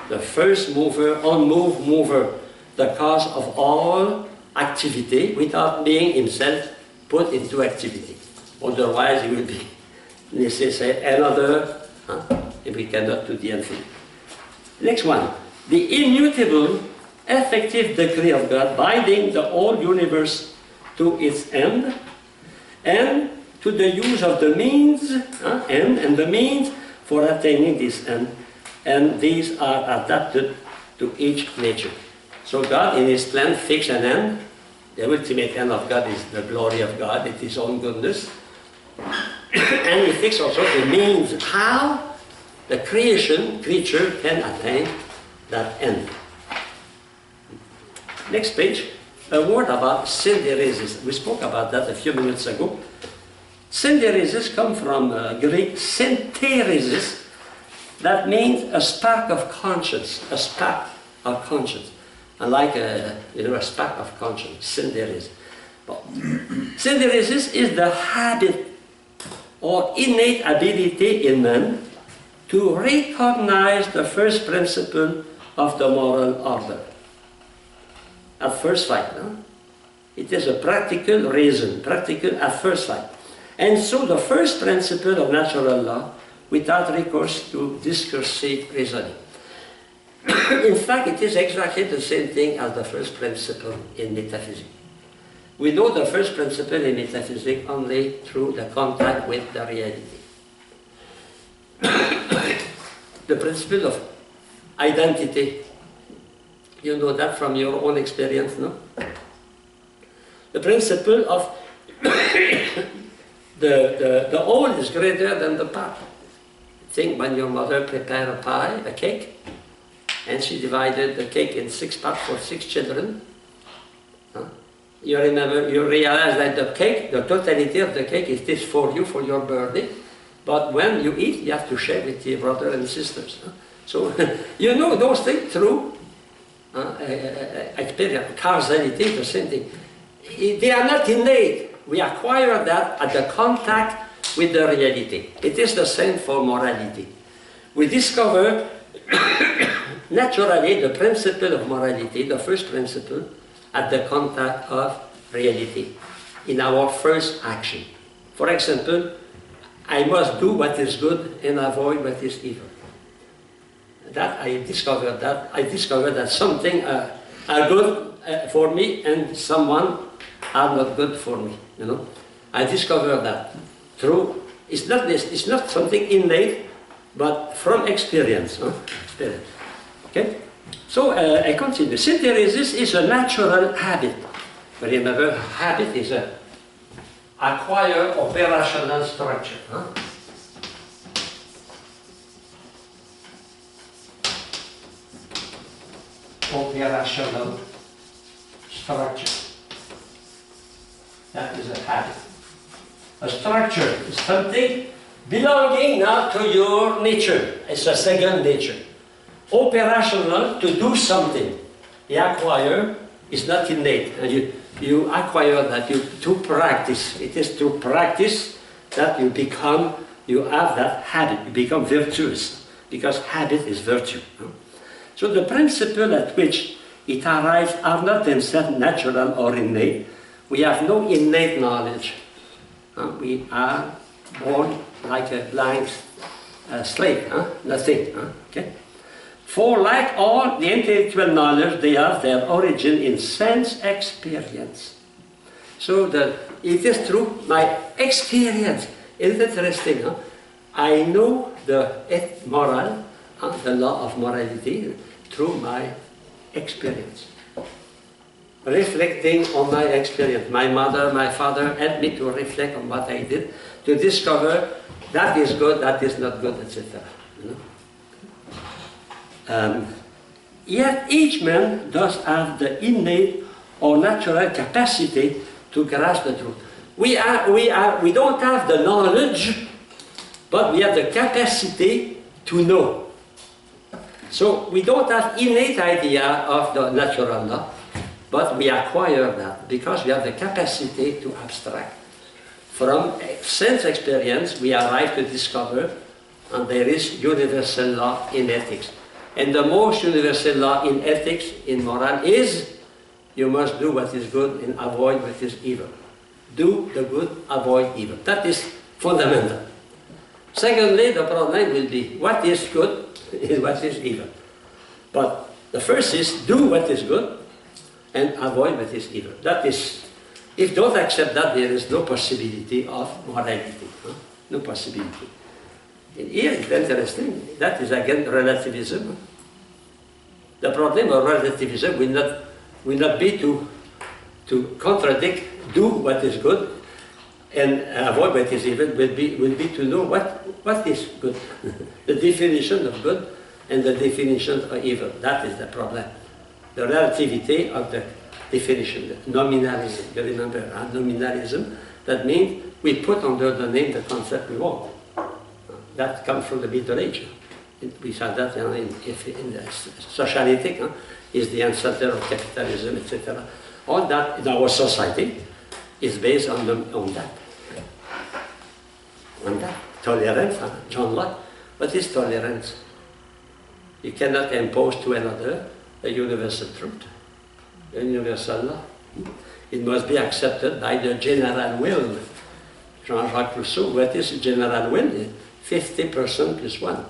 The first mover, unmoved mover, the cause of all activity without being himself put into activity. Otherwise he will be necessary another, if we cannot do the infinite. Next one, the immutable effective decree of God binding the whole universe to its end and to the use of the means, end and the means for attaining this end, and these are adapted to each nature. So God in His plan fixed an end. The ultimate end of God is the glory of God, it's His own goodness. And He fixed also the means how the creature can attain that end. Next page, a word about synderesis. We spoke about that a few minutes ago. Synderesis comes from Greek synteresis, that means a spark of conscience, a spark of conscience. Unlike a spark of conscience, synderesis. Synderesis is the habit or innate ability in man to recognize the first principle of the moral order. At first sight, no? It is a practical reason, practical at first sight. And so the first principle of natural law without recourse to discursive reasoning. In fact, it is exactly the same thing as the first principle in metaphysics. We know the first principle in metaphysics only through the contact with the reality. The principle of identity. You know that from your own experience, no? The principle of the whole is greater than the part. Think when your mother prepared a pie, a cake, and she divided the cake in 6 parts for 6 children. You realize that the cake, the totality of the cake is this for you, for your birthday. But when you eat, you have to share with your brothers and sisters. So, you know those things through experience, causality, the same thing. They are not innate. We acquire that at the contact with the reality. It is the same for morality. We discover naturally the principle of morality, the first principle, at the contact of reality in our first action. For example, I must do what is good and avoid what is evil. That I discovered that something are good for me and someone are not good for me. You know, I discovered that through. It's not something innate, but from experience. Experience. Okay. So I continue. Synthesis is a natural habit. Remember, habit is a acquired operational structure. Operational structure. That is a habit. A structure is something belonging now to your nature. It's a second nature. Operational, to do something. You acquire is not innate. And you acquire that to practice. It is through practice that you have that habit. You become virtuous. Because habit is virtue. So the principle at which it arrives are not themselves natural or innate. We have no innate knowledge. We are born like a blind slave, nothing. Okay? For like all the intellectual knowledge, they have their origin in sense experience. So it is through my experience. It's interesting. I know the moral, the law of morality, through my experience. Reflecting on my experience. My mother, my father helped me to reflect on what I did, to discover that is good, that is not good, etc. You know? Yet each man does have the innate or natural capacity to grasp the truth. We don't have the knowledge, but we have the capacity to know. So we don't have innate idea of the natural law, but we acquire that because we have the capacity to abstract. From sense experience, we arrive to discover, and there is universal law in ethics. And the most universal law in ethics, in moral, is you must do what is good and avoid what is evil. Do the good, avoid evil. That is fundamental. Secondly, the problem will be what is good and what is evil. But the first is do what is good and avoid what is evil. That is, if you don't accept that, there is no possibility of morality. Huh? No possibility. And here it's interesting. That is again relativism. The problem of relativism will not be to contradict, do what is good and avoid what is evil, will be to know what is good. The definition of good and the definition of evil. That is the problem. The relativity of the definition, the nominalism. You remember, nominalism, that means we put under the name the concept we want. That comes from the Middle Age. We saw that in the socialistic, is the ancestor of capitalism, etc. All that in our society is based on that. On that. Tolerance, John Locke. What is tolerance? You cannot impose to another a universal truth, a universal law. It must be accepted by the general will. Jean-Jacques Rousseau, what is general will? 50% plus 1.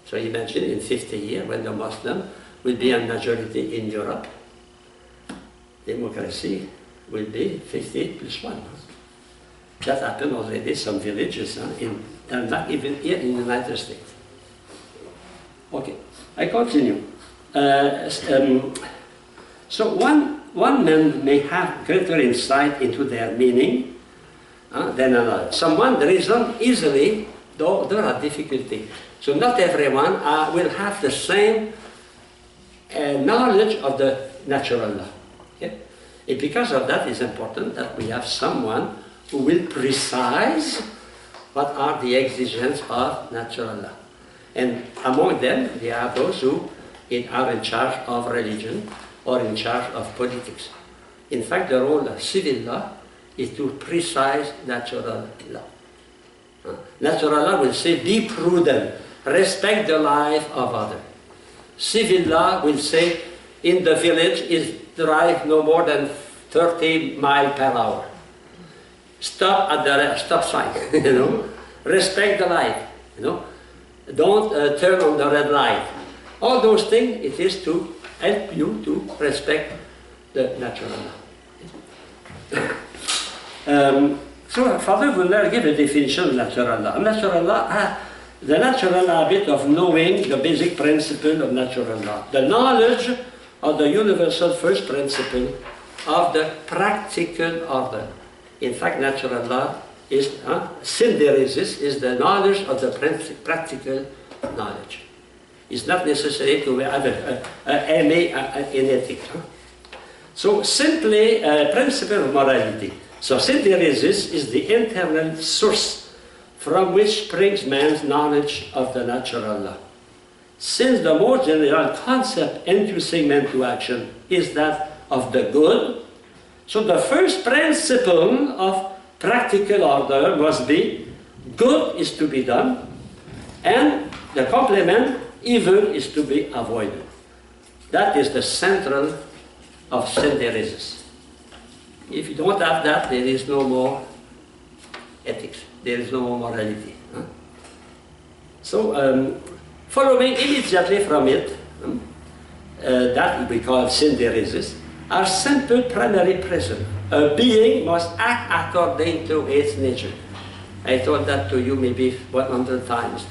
So imagine in 50 years when the Muslim will be a majority in Europe, democracy will be 50 plus 1. That happened already in some villages, and not even here in the United States. Okay, I continue. So one man may have greater insight into their meaning than another. Someone reasons easily, though there are difficulties. So not everyone will have the same knowledge of the natural law. Okay? And because of that, it's important that we have someone who will precise what are the exigencies of natural law. And among them, there are those who are in charge of religion or in charge of politics. In fact, the role of civil law is to precise natural law. Natural law will say, be prudent, respect the life of others. Civil law will say, in the village, is drive no more than 30 miles per hour. Stop at the stop sign, you know. Respect the light, you know. Don't turn on the red light. All those things, it is to help you to respect the natural law. So Father will now give a definition of natural law. Natural law, the natural habit of knowing the basic principle of natural law. The knowledge of the universal first principle of the practical order. In fact, natural law is, synderesis is the knowledge of the practical knowledge. It's not necessary to have an MA in ethics. So simply principle of morality. So synderesis is the internal source from which springs man's knowledge of the natural law. Since the more general concept inducing man to action is that of the good, so the first principle of practical order must be good is to be done, and the complement, evil is to be avoided. That is the central of synderesis. If you don't have that, there is no more ethics, there is no more morality. So, following immediately from it, that we call synderesis, are simple primary principles. A being must act according to its nature. I told that to you maybe 100 times.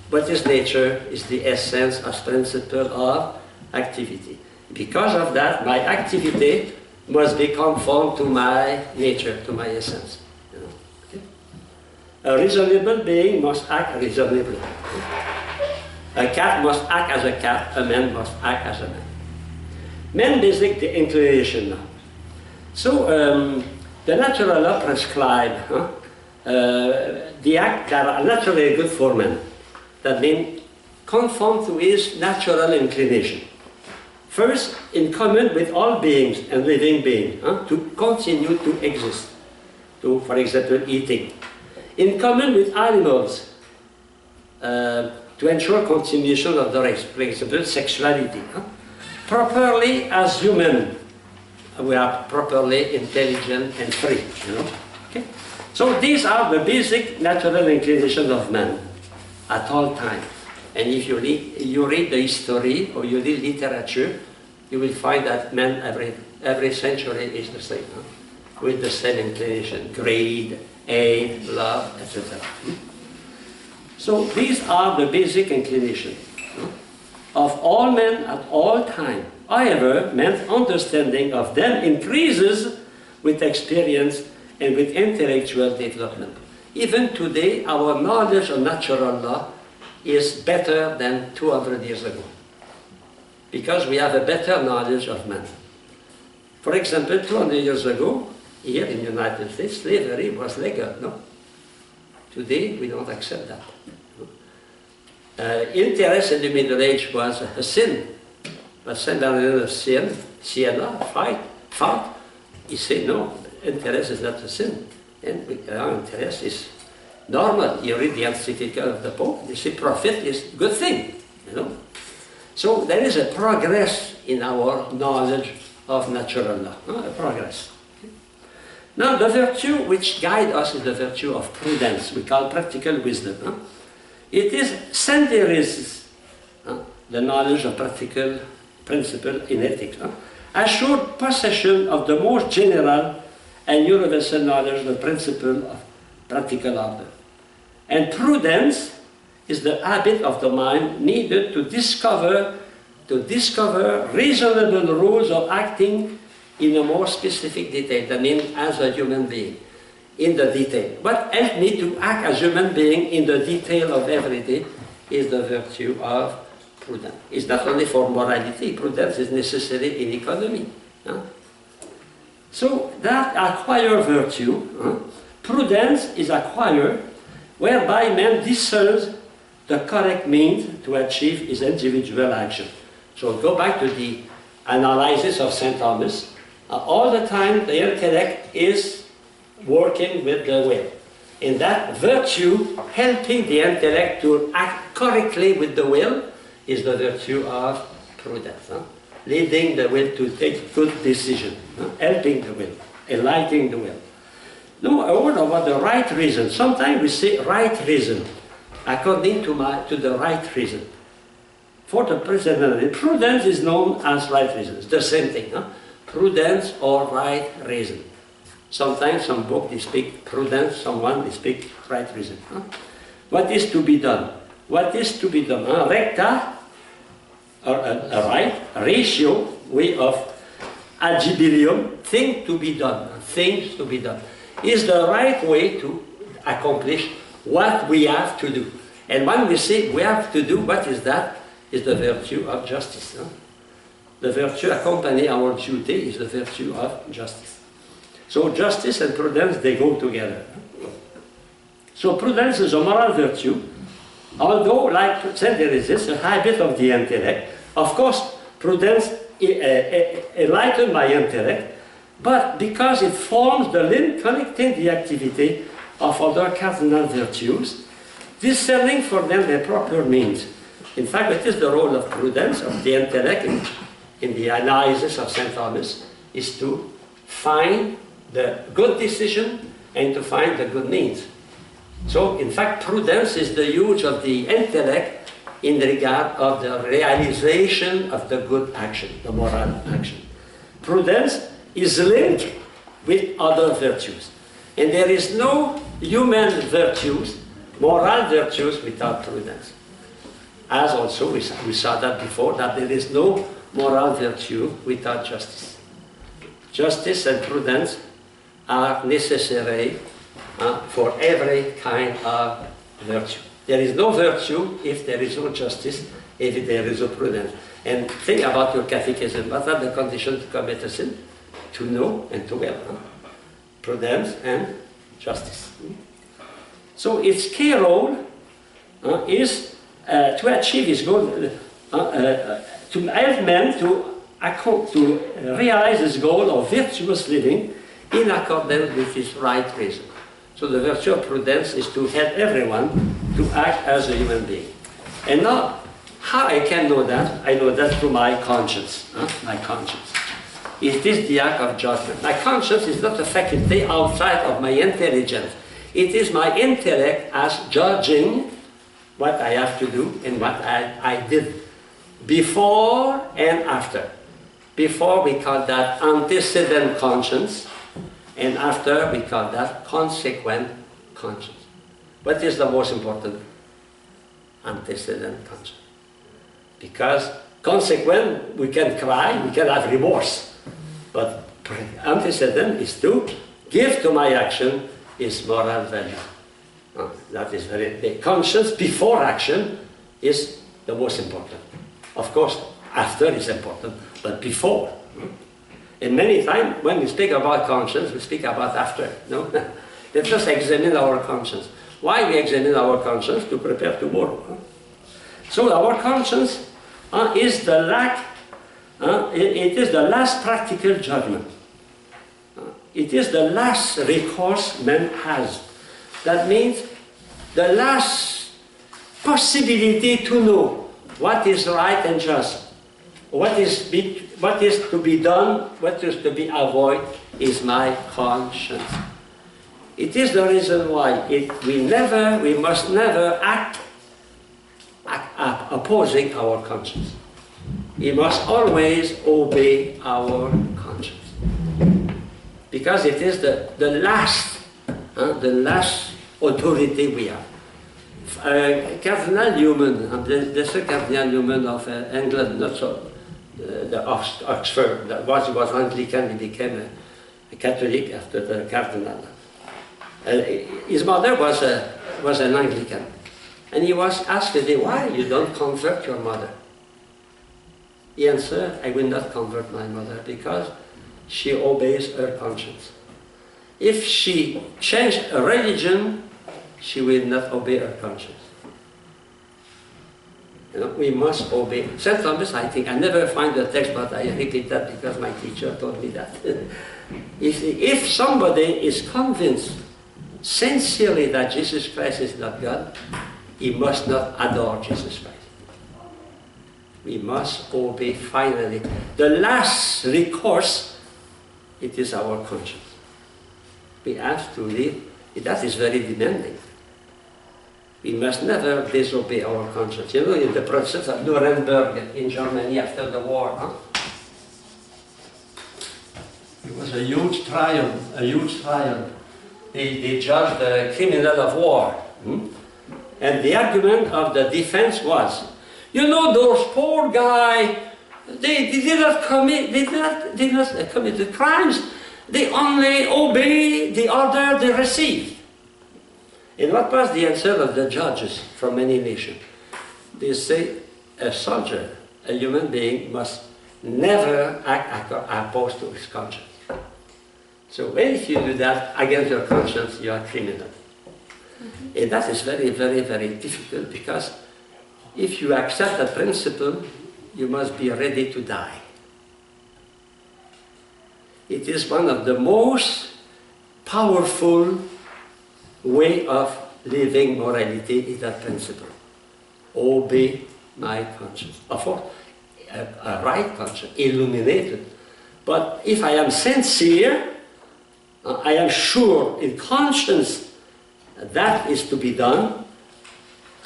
What is nature is the essence of principle of activity. Because of that, my activity must be conformed to my nature, to my essence. You know? Okay? A reasonable being must act reasonably. A cat must act as a cat, a man must act as a man. Man basic the inclination now. So the natural law prescribe the act that are naturally good for man. That means conform to his natural inclination. First, in common with all beings and living beings, to continue to exist. To, for example, eating. In common with animals, to ensure continuation of the race, for example, sexuality. Properly as human, we are properly intelligent and free, you know. Okay? So these are the basic natural inclinations of man at all times. And if you read the history or you read literature, you will find that man every century is the same, with the same inclination, greed, hate, love, etc. So these are the basic inclinations of all men at all time. However, man's understanding of them increases with experience and with intellectual development. Even today, our knowledge of natural law is better than 200 years ago, because we have a better knowledge of man. For example, 200 years ago, here in the United States, slavery was legal, no? Today, we don't accept that. Interest in the Middle Age was a sin. But Saint Bernard of Siena fought. He said, no, interest is not a sin. And interest is normal. You read the encyclical of the Pope, they say profit is a good thing, you know. So there is a progress in our knowledge of natural law, a progress. Now the virtue which guides us is the virtue of prudence, we call practical wisdom. It is synthesis, the knowledge of practical principle in ethics, assured possession of the most general and universal knowledge, the principle of practical order. And prudence is the habit of the mind needed to discover reasonable rules of acting in a more specific detail, that means as a human being, in the detail. What helps me to act as a human being in the detail of everything is the virtue of prudence. It's not only for morality, prudence is necessary in economy. So that acquired virtue, prudence is acquired whereby man discerns the correct means to achieve his individual action. So go back to the analysis of St. Thomas. All the time the intellect is working with the will. In that virtue, helping the intellect to act correctly with the will is the virtue of prudence. Leading the will to take good decision, helping the will, enlightening the will. No, a word about the right reason. Sometimes we say right reason, according to the right reason. For the present, prudence is known as right reason. It's the same thing, prudence or right reason. Sometimes some book they speak prudence, someone they speak right reason. What is to be done? What is to be done? Recta, or a right, ratio, way of agibilium, thing to be done, things to be done, is the right way to accomplish what we have to do. And when we say we have to do, what is that? Is the virtue of justice. The virtue accompanying our duty is the virtue of justice. So justice and prudence, they go together. So prudence is a moral virtue, although, like said, there is a habit of the intellect. Of course, prudence is enlightened by intellect, but because it forms the link connecting the activity of other cardinal virtues, discerning for them the proper means. In fact, it is the role of prudence, of the intellect, in the analysis of St. Thomas, is to find the good decision and to find the good means. So, in fact, prudence is the use of the intellect in regard of the realization of the good action, the moral action. Prudence is linked with other virtues. And there is no human virtues, moral virtues, without prudence. As also we saw that before, that there is no moral virtue without justice. Justice and prudence are necessary for every kind of virtue. There is no virtue if there is no justice, if there is no prudence. And think about your catechism. What are the conditions to commit a sin? To know and to will. Prudence and justice. So its key role is to achieve its goal, to help men to realize his goal of virtuous living in accordance with his right reason. So the virtue of prudence is to help everyone to act as a human being. And now, how I can know that? I know that through my conscience. My conscience. It is the act of judgment. My conscience is not a faculty outside of my intelligence. It is my intellect as judging what I have to do and what I did before and after. Before we call that antecedent conscience, and after we call that consequent conscience. What is the most important? Antecedent conscience. Because consequent, we can cry, we can have remorse. But antecedent is to give to my action its moral value. That is the conscience before action is the most important. Of course, after is important, but before. And many times when we speak about conscience, we speak about after. No? Let's just examine our conscience. Why we examine our conscience? To prepare tomorrow. So our conscience is the it is the last practical judgment. It is the last recourse man has. That means the last possibility to know what is right and just. What is to be done, what is to be avoided is my conscience. It is the reason why we must never act opposing our conscience. We must always obey our conscience. Because it is the last authority we have. Cardinal Newman, the second Cardinal Newman of England, not so, the Oxford, he was Anglican, he became a Catholic after the Cardinal. His mother was an Anglican. And he was asked today, why you don't convert your mother? He answered, I will not convert my mother because she obeys her conscience. If she changed her religion, she will not obey her conscience. You know, we must obey. St. Thomas, I think, I never find the text, but I repeat that because my teacher told me that. If somebody is convinced sincerely that Jesus Christ is not God, he must not adore Jesus Christ. We must obey finally. The last recourse, it is our conscience. We have to live, that is very demanding. We must never disobey our conscience. You know, in the process of Nuremberg in Germany after the war, it was a huge trial, They judged the criminal of war. And the argument of the defense was, you know, those poor guys, they did not commit the crimes. They only obey the order they received. And what was the answer of the judges from many nations? They say a soldier, a human being, must never act opposed to his conscience. So if you do that against your conscience, you are criminal. And that is very, very, very difficult because if you accept that principle, you must be ready to die. It is one of the most powerful way of living morality is that principle. Obey my conscience. Of course, a right conscience, illuminated. But if I am sincere, I am sure in conscience that is to be done,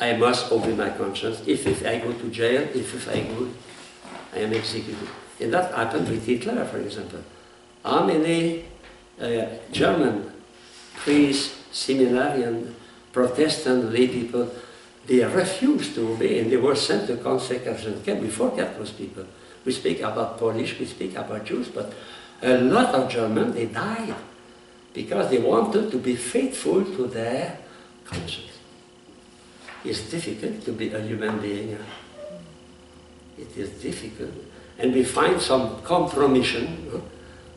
I must obey my conscience. If I go to jail, if I am executed. And that happened with Hitler, for example. How many German priests, seminarians, Protestant lay people, they refused to obey and they were sent to concentration camp. We forget those people. We speak about Polish, we speak about Jews, but a lot of Germans, they died because they wanted to be faithful to their conscience. It's difficult to be a human being. It is difficult. And we find some compromission.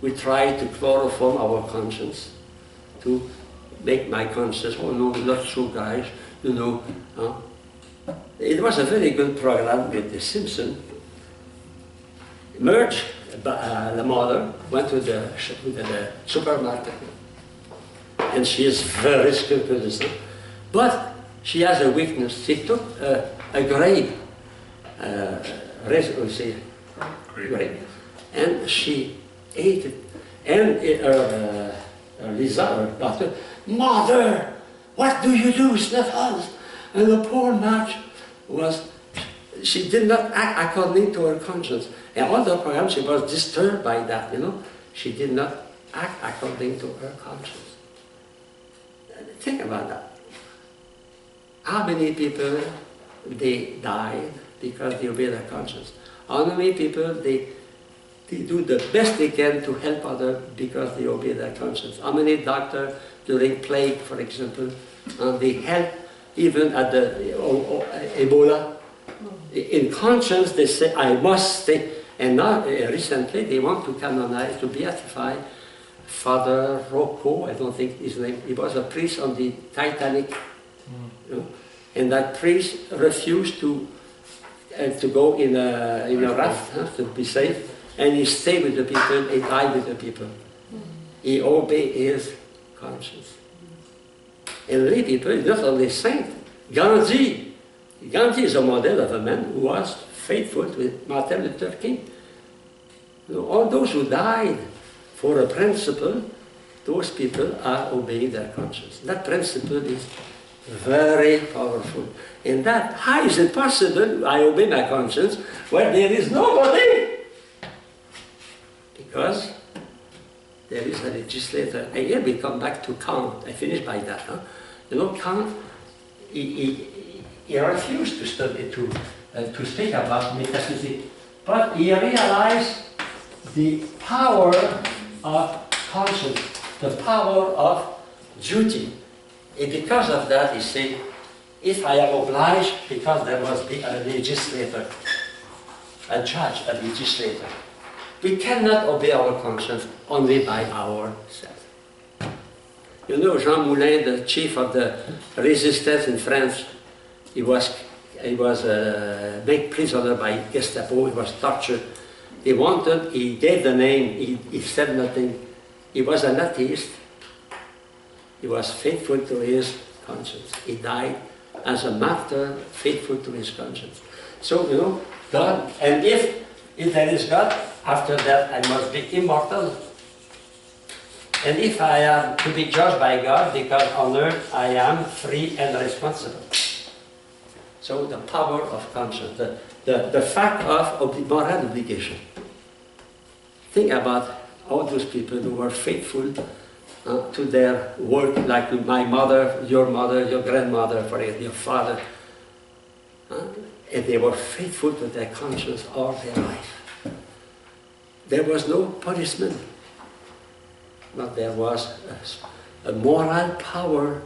We try to chloroform our conscience to make my conscience, oh no, not true, guys, you know. It was a very good program with the Simpson. Merge, the mother, went to the supermarket. And she is very scrupulous. But she has a weakness. She took a grape, grape, and she ate it. And Lisa, her daughter, Mother, what do you do? It's not us. And the poor Marge she did not act according to her conscience. And all the program, she was disturbed by that, you know. She did not act according to her conscience. Think about that. How many people, they died because they obeyed their conscience? How many people, they do the best they can to help others because they obey their conscience? How many doctors during plague, for example, they help even at the Ebola? In conscience, they say, I must stay. And now, recently, they want to canonize, to beatify Father Rocco, I don't think his name, he was a priest on the Titanic. You know? And that priest refused to go in a raft, to be safe. And he stayed with the people, he died with the people. He obeyed his conscience. And many people, not only saint, Gandhi is a model of a man who was faithful to Martin Luther King. You know, all those who died for a principle, those people are obeying their conscience. That principle is very powerful. And that, how is it possible I obey my conscience when there is nobody? Because there is a legislator. And here we come back to Kant. I finish by that. Huh? You know, Kant, he refused to study, to speak about metaphysics, but he realized the power of conscience, the power of duty. And because of that, he said, if I am obliged, because there must be a legislator, a judge, a legislator, we cannot obey our conscience only by ourselves. You know, Jean Moulin, the chief of the resistance in France, he was made prisoner by Gestapo, he was tortured. He gave the name, he said nothing. He was an atheist. He was faithful to his conscience. He died as a martyr, faithful to his conscience. So, you know, God, and if there is God, after that I must be immortal. And if I am to be judged by God, because on earth I am free and responsible. So the power of conscience, the fact of moral obligation. Think about all those people who were faithful to their work, like my mother, your grandmother, for example, your father. And they were faithful to their conscience all their life. There was no punishment, but there was a moral power,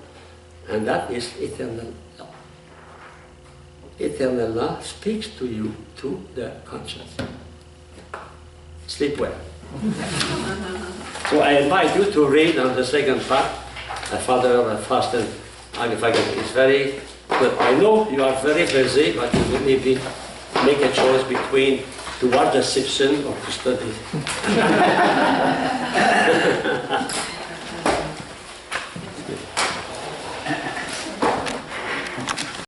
and that is eternal law. Eternal law speaks to you, to the conscience. Sleep well. So I invite you to read on the second part, Father Fasten. It's very good. I know you are very busy, but you will maybe make a choice between to watch the Simpsons or to study.